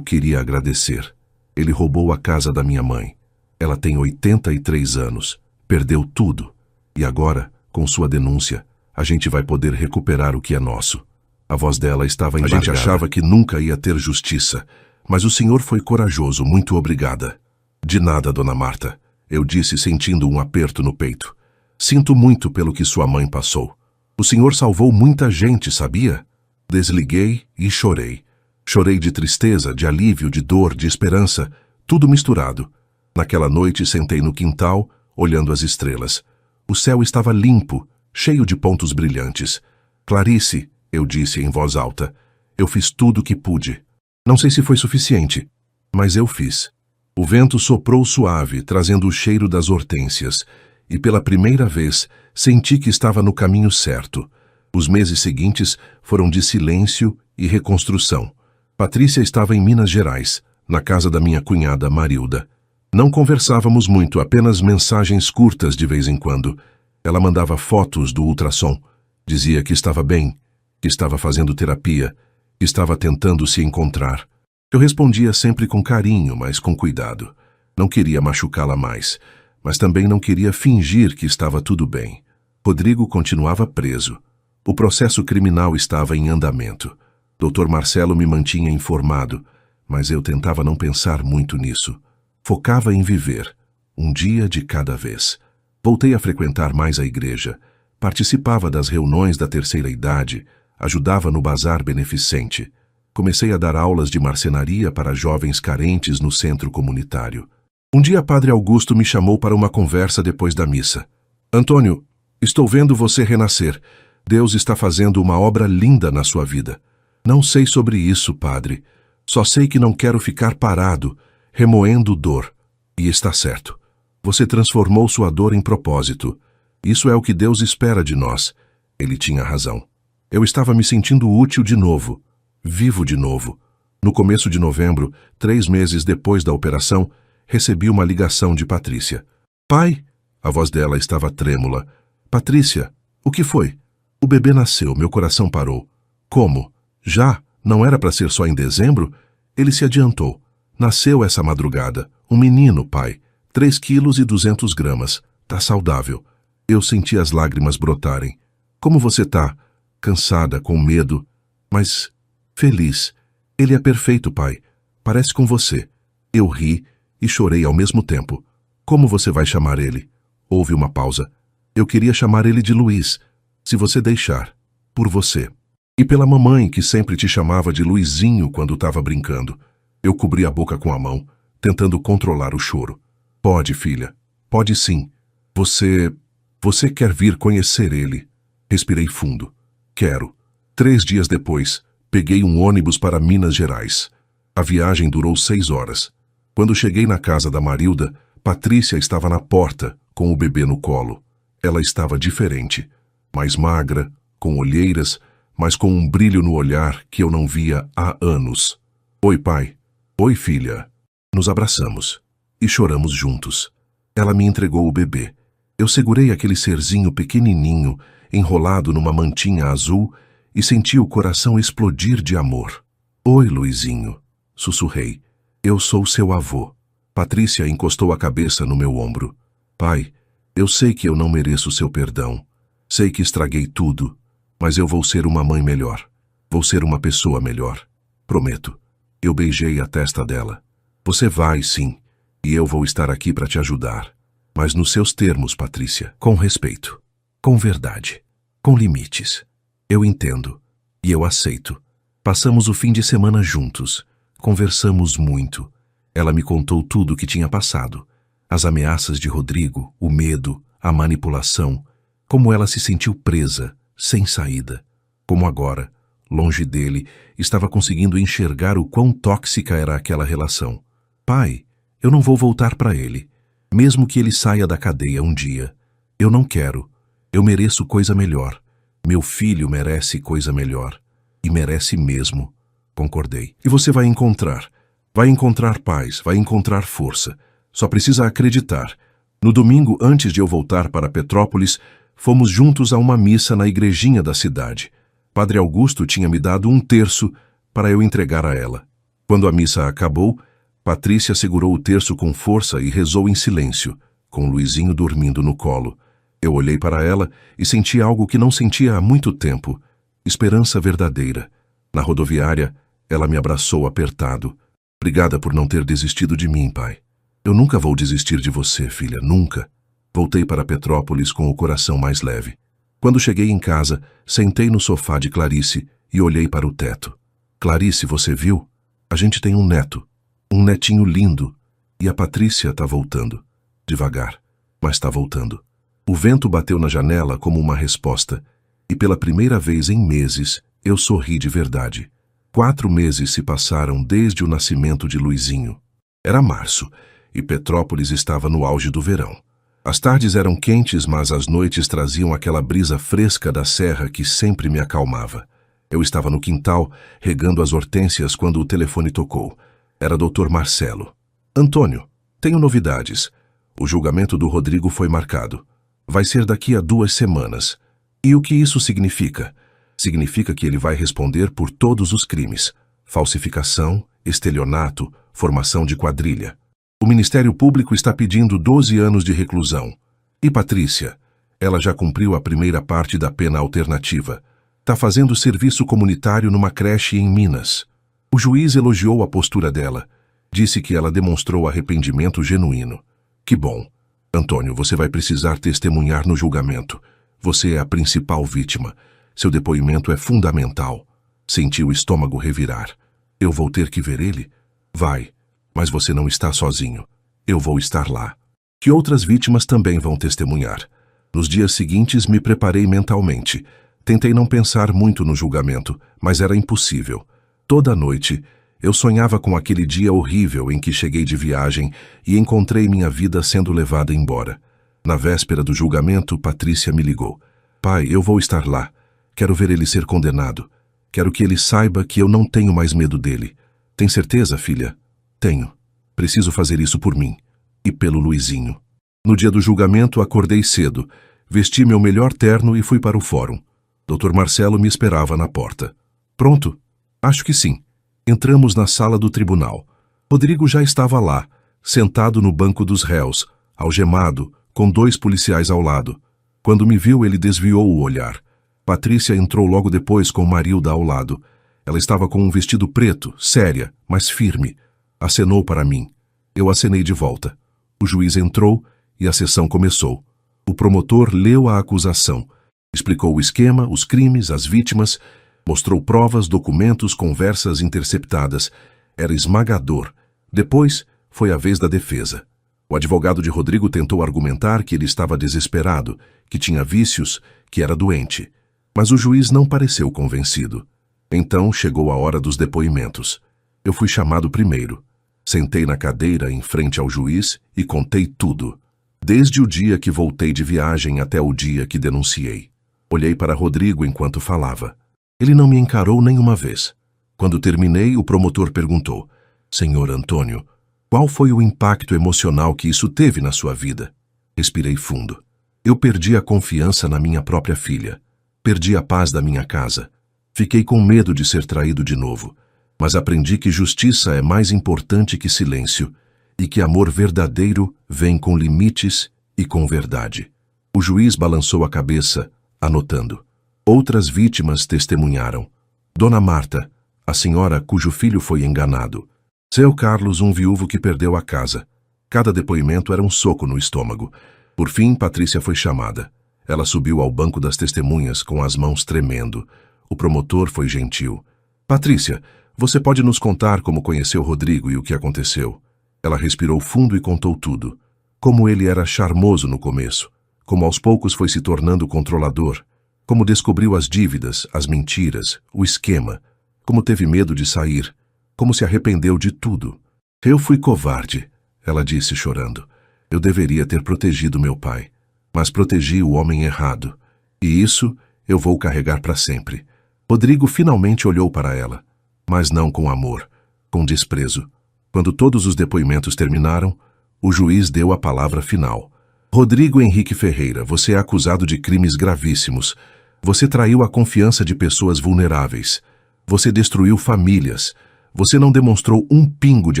queria agradecer. Ele roubou a casa da minha mãe. Ela tem 83 anos, perdeu tudo. E agora, com sua denúncia, a gente vai poder recuperar o que é nosso. A voz dela estava embargada. A gente achava que nunca ia ter justiça, mas o senhor foi corajoso, muito obrigada. De nada, dona Marta, eu disse sentindo um aperto no peito. Sinto muito pelo que sua mãe passou. O senhor salvou muita gente, sabia? Desliguei e chorei. Chorei de tristeza, de alívio, de dor, de esperança, tudo misturado. Naquela noite sentei no quintal, olhando as estrelas. O céu estava limpo, cheio de pontos brilhantes. Clarice, eu disse em voz alta, eu fiz tudo o que pude. Não sei se foi suficiente, mas eu fiz. O vento soprou suave, trazendo o cheiro das hortênsias, e pela primeira vez senti que estava no caminho certo. Os meses seguintes foram de silêncio e reconstrução. Patrícia estava em Minas Gerais, na casa da minha cunhada Marilda. Não conversávamos muito, apenas mensagens curtas de vez em quando. Ela mandava fotos do ultrassom. Dizia que estava bem, que estava fazendo terapia, que estava tentando se encontrar. Eu respondia sempre com carinho, mas com cuidado. Não queria machucá-la mais, mas também não queria fingir que estava tudo bem. Rodrigo continuava preso. O processo criminal estava em andamento. Dr. Marcelo me mantinha informado, mas eu tentava não pensar muito nisso. Focava em viver, um dia de cada vez. Voltei a frequentar mais a igreja. Participava das reuniões da terceira idade, ajudava no bazar beneficente. Comecei a dar aulas de marcenaria para jovens carentes no centro comunitário. Um dia Padre Augusto me chamou para uma conversa depois da missa. Antônio, estou vendo você renascer. Deus está fazendo uma obra linda na sua vida. Não sei sobre isso, padre. Só sei que não quero ficar parado, remoendo dor. E está certo. Você transformou sua dor em propósito. Isso é o que Deus espera de nós. Ele tinha razão. Eu estava me sentindo útil de novo, vivo de novo. No começo de novembro, 3 meses depois da operação, recebi uma ligação de Patrícia. Pai? A voz dela estava trêmula. Patrícia, o que foi? O bebê nasceu, meu coração parou. Como? Já? Não era para ser só em dezembro? Ele se adiantou. Nasceu essa madrugada. Um menino, pai. 3 quilos e 200 gramas. Tá saudável. Eu senti as lágrimas brotarem. Como você tá? Cansada, com medo, mas feliz. Ele é perfeito, pai. Parece com você. Eu ri e chorei ao mesmo tempo. Como você vai chamar ele? Houve uma pausa. Eu queria chamar ele de Luiz, se você deixar. Por você. E pela mamãe, que sempre te chamava de Luizinho quando estava brincando. Eu cobri a boca com a mão, tentando controlar o choro. Pode, filha. Pode sim. Você quer vir conhecer ele? Respirei fundo. Quero. 3 dias depois, peguei um ônibus para Minas Gerais. A viagem durou 6 horas. Quando cheguei na casa da Marilda, Patrícia estava na porta, com o bebê no colo. Ela estava diferente, mais magra, com olheiras, mas com um brilho no olhar que eu não via há anos. Oi, pai. Oi, filha. Nos abraçamos e choramos juntos. Ela me entregou o bebê. Eu segurei aquele serzinho pequenininho, enrolado numa mantinha azul, e senti o coração explodir de amor. Oi, Luizinho, sussurrei. Eu sou seu avô. Patrícia encostou a cabeça no meu ombro. Pai, eu sei que eu não mereço seu perdão. Sei que estraguei tudo, mas eu vou ser uma mãe melhor. Vou ser uma pessoa melhor. Prometo. Eu beijei a testa dela. Você vai, sim, e eu vou estar aqui para te ajudar. Mas nos seus termos, Patrícia, com respeito, com verdade, com limites. Eu entendo e eu aceito. Passamos o fim de semana juntos. Conversamos muito. Ela me contou tudo o que tinha passado. As ameaças de Rodrigo, o medo, a manipulação. Como ela se sentiu presa, sem saída. Como agora, longe dele, estava conseguindo enxergar o quão tóxica era aquela relação. Pai, eu não vou voltar para ele. Mesmo que ele saia da cadeia um dia. Eu não quero. Eu mereço coisa melhor. Meu filho merece coisa melhor. E merece mesmo. Concordei. E você vai encontrar. Vai encontrar paz, vai encontrar força. Só precisa acreditar. No domingo, antes de eu voltar para Petrópolis, fomos juntos a uma missa na igrejinha da cidade. Padre Augusto tinha me dado 1/3 para eu entregar a ela. Quando a missa acabou, Patrícia segurou o terço com força e rezou em silêncio, com Luizinho dormindo no colo. Eu olhei para ela e senti algo que não sentia há muito tempo. Esperança verdadeira. Na rodoviária, ela me abraçou apertado. Obrigada por não ter desistido de mim, pai. Eu nunca vou desistir de você, filha, nunca. Voltei para Petrópolis com o coração mais leve. Quando cheguei em casa, sentei no sofá de Clarice e olhei para o teto. Clarice, você viu? A gente tem um neto. Um netinho lindo. E a Patrícia tá voltando. Devagar, mas tá voltando. O vento bateu na janela como uma resposta. E pela primeira vez em meses, eu sorri de verdade. 4 meses se passaram desde o nascimento de Luizinho. Era março, e Petrópolis estava no auge do verão. As tardes eram quentes, mas as noites traziam aquela brisa fresca da serra que sempre me acalmava. Eu estava no quintal, regando as hortênsias quando o telefone tocou. Era Dr. Marcelo. Antônio, tenho novidades. O julgamento do Rodrigo foi marcado. Vai ser daqui a 2 semanas. E o que isso significa? Significa que ele vai responder por todos os crimes: falsificação, estelionato, formação de quadrilha. O Ministério Público está pedindo 12 anos de reclusão. E Patrícia? Ela já cumpriu a primeira parte da pena alternativa. Está fazendo serviço comunitário numa creche em Minas. O juiz elogiou a postura dela. Disse que ela demonstrou arrependimento genuíno. Que bom. Antônio, você vai precisar testemunhar no julgamento. Você é a principal vítima. Seu depoimento é fundamental. Senti o estômago revirar. Eu vou ter que ver ele? Vai. Mas você não está sozinho. Eu vou estar lá. Que outras vítimas também vão testemunhar. Nos dias seguintes me preparei mentalmente. Tentei não pensar muito no julgamento, mas era impossível. Toda noite, eu sonhava com aquele dia horrível em que cheguei de viagem e encontrei minha vida sendo levada embora. Na véspera do julgamento, Patrícia me ligou. Pai, eu vou estar lá. Quero ver ele ser condenado. Quero que ele saiba que eu não tenho mais medo dele. Tem certeza, filha? Tenho. Preciso fazer isso por mim. E pelo Luizinho. No dia do julgamento, acordei cedo. Vesti meu melhor terno e fui para o fórum. Dr. Marcelo me esperava na porta. Pronto? Acho que sim. Entramos na sala do tribunal. Rodrigo já estava lá, sentado no banco dos réus, algemado, com 2 policiais ao lado. Quando me viu, ele desviou o olhar. Patrícia entrou logo depois com Marilda ao lado. Ela estava com um vestido preto, séria, mas firme. Acenou para mim. Eu acenei de volta. O juiz entrou e a sessão começou. O promotor leu a acusação. Explicou o esquema, os crimes, as vítimas. Mostrou provas, documentos, conversas interceptadas. Era esmagador. Depois, foi a vez da defesa. O advogado de Rodrigo tentou argumentar que ele estava desesperado, que tinha vícios, que era doente. Mas o juiz não pareceu convencido. Então chegou a hora dos depoimentos. Eu fui chamado primeiro. Sentei na cadeira em frente ao juiz e contei tudo. Desde o dia que voltei de viagem até o dia que denunciei. Olhei para Rodrigo enquanto falava. Ele não me encarou nenhuma vez. Quando terminei, o promotor perguntou: Senhor Antônio, qual foi o impacto emocional que isso teve na sua vida? Respirei fundo. Eu perdi a confiança na minha própria filha. Perdi a paz da minha casa. Fiquei com medo de ser traído de novo. Mas aprendi que justiça é mais importante que silêncio e que amor verdadeiro vem com limites e com verdade. O juiz balançou a cabeça, anotando. Outras vítimas testemunharam. Dona Marta, a senhora cujo filho foi enganado. Seu Carlos, um viúvo que perdeu a casa. Cada depoimento era um soco no estômago. Por fim, Patrícia foi chamada. Ela subiu ao banco das testemunhas com as mãos tremendo. O promotor foi gentil. Patrícia, você pode nos contar como conheceu Rodrigo e o que aconteceu? Ela respirou fundo e contou tudo. Como ele era charmoso no começo. Como aos poucos foi se tornando controlador. Como descobriu as dívidas, as mentiras, o esquema. Como teve medo de sair. Como se arrependeu de tudo. Eu fui covarde, ela disse chorando. Eu deveria ter protegido meu pai. Mas protegi o homem errado. E isso eu vou carregar para sempre. Rodrigo finalmente olhou para ela. Mas não com amor, com desprezo. Quando todos os depoimentos terminaram, o juiz deu a palavra final. Rodrigo Henrique Ferreira, você é acusado de crimes gravíssimos. Você traiu a confiança de pessoas vulneráveis. Você destruiu famílias. Você não demonstrou um pingo de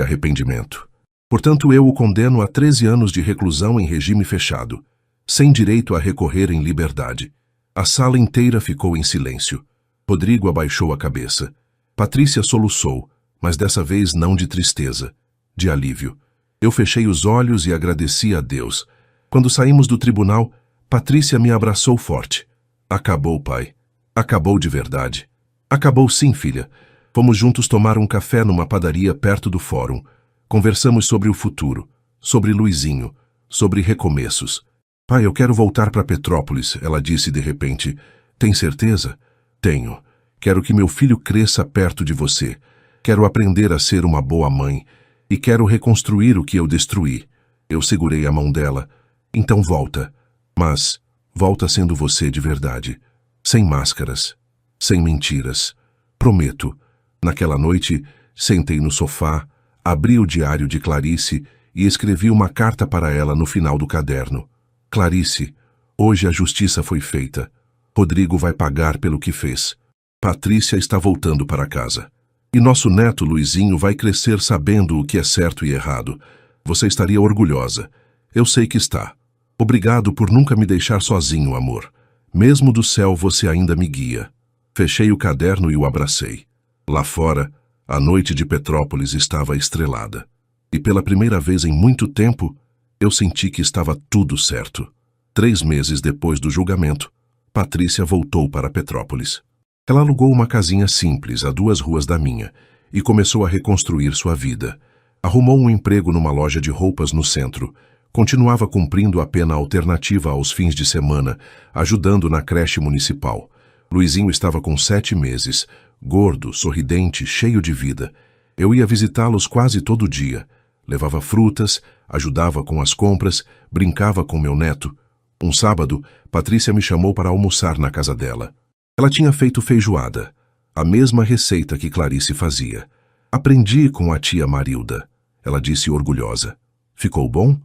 arrependimento. Portanto, eu o condeno a 13 anos de reclusão em regime fechado, sem direito a recorrer em liberdade. A sala inteira ficou em silêncio. Rodrigo abaixou a cabeça. Patrícia soluçou, mas dessa vez não de tristeza, de alívio. Eu fechei os olhos e agradeci a Deus. Quando saímos do tribunal, Patrícia me abraçou forte. Acabou, pai. Acabou de verdade. Acabou sim, filha. Fomos juntos tomar um café numa padaria perto do fórum. Conversamos sobre o futuro, sobre Luizinho, sobre recomeços. Pai, eu quero voltar para Petrópolis, ela disse de repente. Tem certeza? Tenho. Quero que meu filho cresça perto de você. Quero aprender a ser uma boa mãe. E quero reconstruir o que eu destruí. Eu segurei a mão dela. Então volta. Mas volta sendo você de verdade. Sem máscaras. Sem mentiras. Prometo. Naquela noite, sentei no sofá, abri o diário de Clarice e escrevi uma carta para ela no final do caderno. Clarice, hoje a justiça foi feita. Rodrigo vai pagar pelo que fez. Patrícia está voltando para casa. E nosso neto Luizinho vai crescer sabendo o que é certo e errado. Você estaria orgulhosa. Eu sei que está. Obrigado por nunca me deixar sozinho, amor. Mesmo do céu você ainda me guia. Fechei o caderno e o abracei. Lá fora, a noite de Petrópolis estava estrelada. E pela primeira vez em muito tempo, eu senti que estava tudo certo. 3 meses depois do julgamento, Patrícia voltou para Petrópolis. Ela alugou uma casinha simples a 2 ruas da minha e começou a reconstruir sua vida. Arrumou um emprego numa loja de roupas no centro. Continuava cumprindo a pena alternativa aos fins de semana, ajudando na creche municipal. Luizinho estava com 7 meses, gordo, sorridente, cheio de vida. Eu ia visitá-los quase todo dia. Levava frutas, ajudava com as compras, brincava com meu neto. Um sábado, Patrícia me chamou para almoçar na casa dela. Ela tinha feito feijoada, a mesma receita que Clarice fazia. Aprendi com a tia Marilda, ela disse orgulhosa. Ficou bom?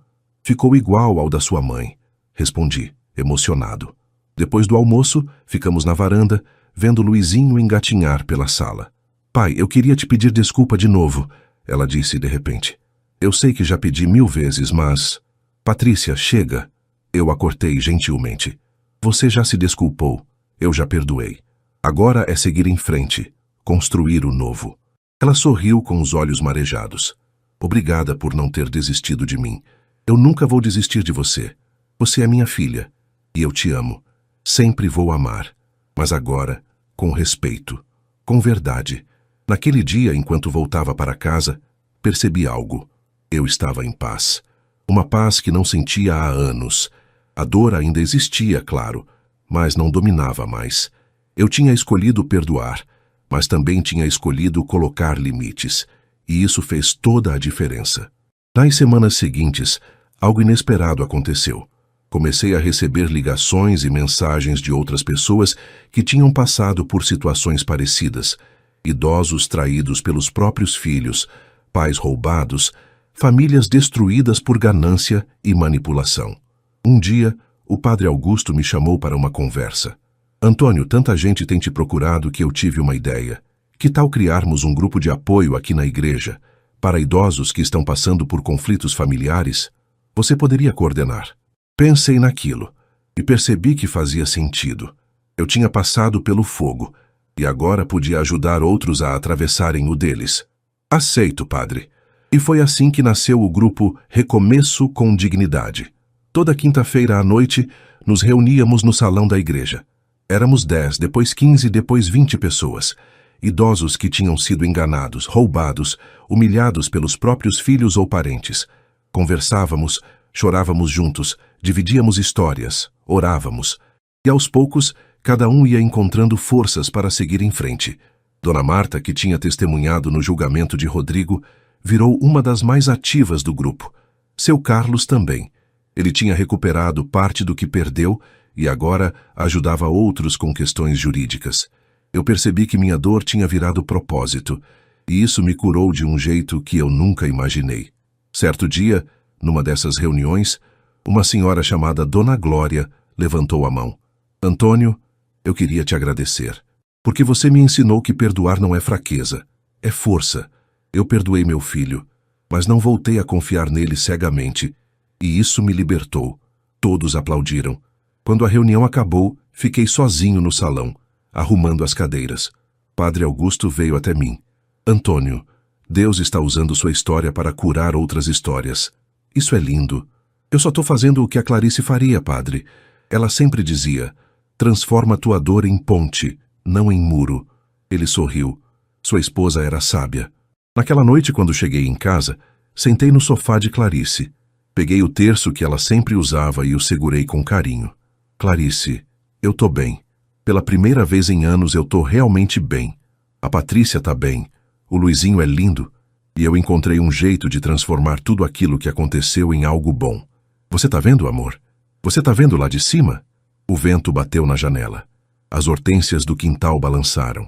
Ficou igual ao da sua mãe, respondi, emocionado. Depois do almoço, ficamos na varanda, vendo Luizinho engatinhar pela sala. Pai, eu queria te pedir desculpa de novo, ela disse de repente. Eu sei que já pedi 1000 vezes, mas... Patrícia, chega. Eu a cortei gentilmente. Você já se desculpou. Eu já perdoei. Agora é seguir em frente, construir o novo. Ela sorriu com os olhos marejados. Obrigada por não ter desistido de mim. Eu nunca vou desistir de você. Você é minha filha. E eu te amo. Sempre vou amar. Mas agora, com respeito, com verdade. Naquele dia, enquanto voltava para casa, percebi algo. Eu estava em paz. Uma paz que não sentia há anos. A dor ainda existia, claro, mas não dominava mais. Eu tinha escolhido perdoar, mas também tinha escolhido colocar limites. E isso fez toda a diferença. Nas semanas seguintes, algo inesperado aconteceu. Comecei a receber ligações e mensagens de outras pessoas que tinham passado por situações parecidas. Idosos traídos pelos próprios filhos, pais roubados, famílias destruídas por ganância e manipulação. Um dia, o padre Augusto me chamou para uma conversa. Antônio, tanta gente tem te procurado que eu tive uma ideia. Que tal criarmos um grupo de apoio aqui na igreja, para idosos que estão passando por conflitos familiares? Você poderia coordenar. Pensei naquilo e percebi que fazia sentido. Eu tinha passado pelo fogo e agora podia ajudar outros a atravessarem o deles. Aceito, padre. E foi assim que nasceu o grupo Recomeço com Dignidade. Toda quinta-feira à noite, nos reuníamos no salão da igreja. Éramos 10, depois 15, depois 20 pessoas. Idosos que tinham sido enganados, roubados, humilhados pelos próprios filhos ou parentes. Conversávamos, chorávamos juntos, dividíamos histórias, orávamos. E aos poucos, cada um ia encontrando forças para seguir em frente. Dona Marta, que tinha testemunhado no julgamento de Rodrigo, virou uma das mais ativas do grupo. Seu Carlos também. Ele tinha recuperado parte do que perdeu e agora ajudava outros com questões jurídicas. Eu percebi que minha dor tinha virado propósito, e isso me curou de um jeito que eu nunca imaginei. Certo dia, numa dessas reuniões, uma senhora chamada Dona Glória levantou a mão. Antônio, eu queria te agradecer, porque você me ensinou que perdoar não é fraqueza, é força. Eu perdoei meu filho, mas não voltei a confiar nele cegamente, e isso me libertou. Todos aplaudiram. Quando a reunião acabou, fiquei sozinho no salão, arrumando as cadeiras. Padre Augusto veio até mim. Antônio, Deus está usando sua história para curar outras histórias. Isso é lindo. Eu só estou fazendo o que a Clarice faria, padre. Ela sempre dizia, transforma tua dor em ponte, não em muro. Ele sorriu. Sua esposa era sábia. Naquela noite, quando cheguei em casa, sentei no sofá de Clarice. Peguei o terço que ela sempre usava e o segurei com carinho. Clarice, eu tô bem. Pela primeira vez em anos eu tô realmente bem. A Patrícia tá bem. O Luizinho é lindo. E eu encontrei um jeito de transformar tudo aquilo que aconteceu em algo bom. Você tá vendo, amor? Você tá vendo lá de cima? O vento bateu na janela. As hortênsias do quintal balançaram.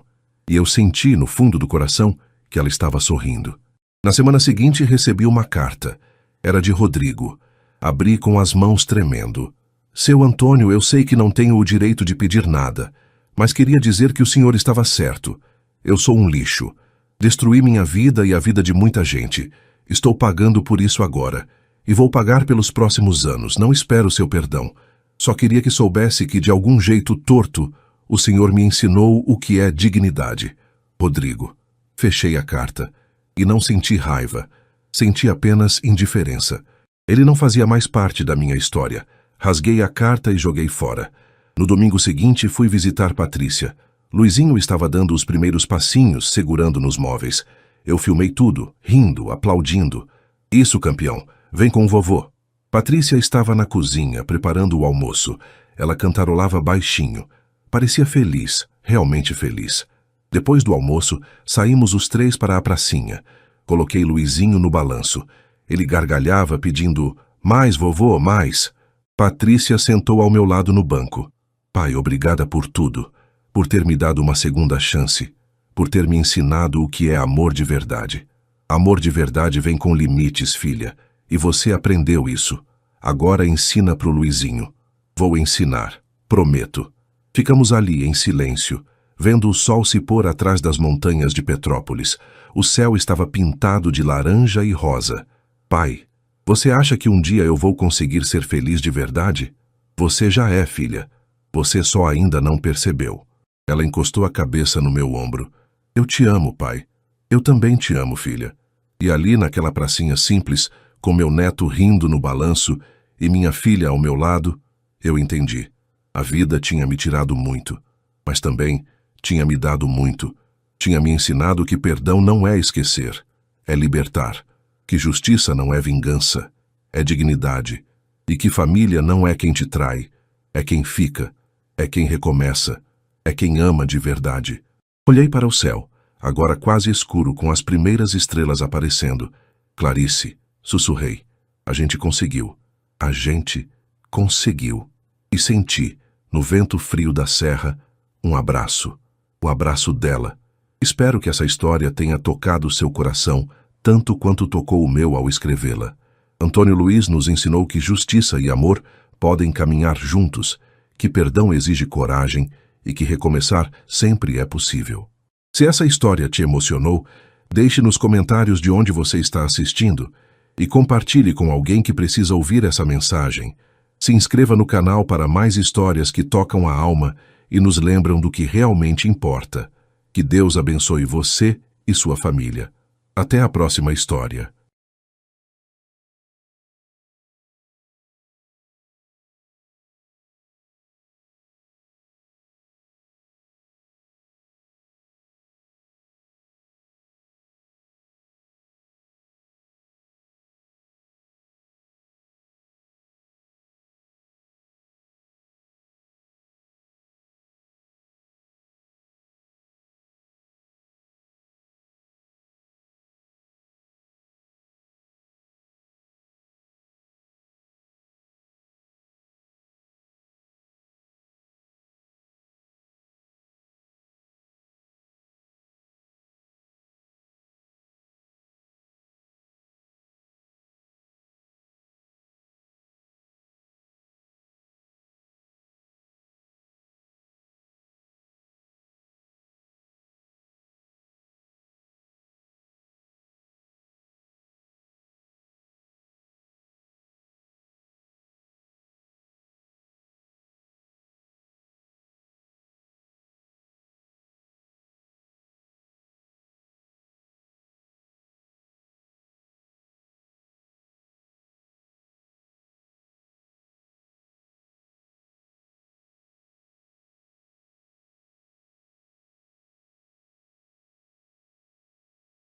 E eu senti, no fundo do coração, que ela estava sorrindo. Na semana seguinte, recebi uma carta. Era de Rodrigo. Abri com as mãos tremendo. Seu Antônio, eu sei que não tenho o direito de pedir nada, mas queria dizer que o senhor estava certo. Eu sou um lixo. Destruí minha vida e a vida de muita gente. Estou pagando por isso agora. E vou pagar pelos próximos anos. Não espero seu perdão. Só queria que soubesse que, de algum jeito torto, o senhor me ensinou o que é dignidade. Rodrigo. Fechei a carta. E não senti raiva. Senti apenas indiferença. Ele não fazia mais parte da minha história. Rasguei a carta e joguei fora. No domingo seguinte, fui visitar Patrícia. Luizinho estava dando os primeiros passinhos, segurando nos móveis. Eu filmei tudo, rindo, aplaudindo. Isso, campeão. Vem com o vovô. Patrícia estava na cozinha, preparando o almoço. Ela cantarolava baixinho. Parecia feliz, realmente feliz. Depois do almoço, saímos os três para a pracinha. Coloquei Luizinho no balanço. Ele gargalhava, pedindo, mais, vovô, mais. Patrícia sentou ao meu lado no banco. Pai, obrigada por tudo. Por ter me dado uma segunda chance. Por ter me ensinado o que é amor de verdade. Amor de verdade vem com limites, filha. E você aprendeu isso. Agora ensina pro Luizinho. Vou ensinar. Prometo. Ficamos ali, em silêncio, vendo o sol se pôr atrás das montanhas de Petrópolis. O céu estava pintado de laranja e rosa. Pai, você acha que um dia eu vou conseguir ser feliz de verdade? Você já é, filha. Você só ainda não percebeu. Ela encostou a cabeça no meu ombro. Eu te amo, pai. Eu também te amo, filha. E ali, naquela pracinha simples, com meu neto rindo no balanço e minha filha ao meu lado, eu entendi. A vida tinha me tirado muito, mas também tinha me dado muito. Tinha me ensinado que perdão não é esquecer, é libertar. Que justiça não é vingança, é dignidade. E que família não é quem te trai, é quem fica, é quem recomeça, é quem ama de verdade. Olhei para o céu, agora quase escuro, com as primeiras estrelas aparecendo. Clarice, sussurrei. A gente conseguiu. A gente conseguiu. E senti, no vento frio da serra, um abraço. O abraço dela. Espero que essa história tenha tocado seu coração tanto quanto tocou o meu ao escrevê-la. Antônio Luiz nos ensinou que justiça e amor podem caminhar juntos, que perdão exige coragem e que recomeçar sempre é possível. Se essa história te emocionou, deixe nos comentários de onde você está assistindo e compartilhe com alguém que precisa ouvir essa mensagem. Se inscreva no canal para mais histórias que tocam a alma e nos lembram do que realmente importa. Que Deus abençoe você e sua família. Até a próxima história.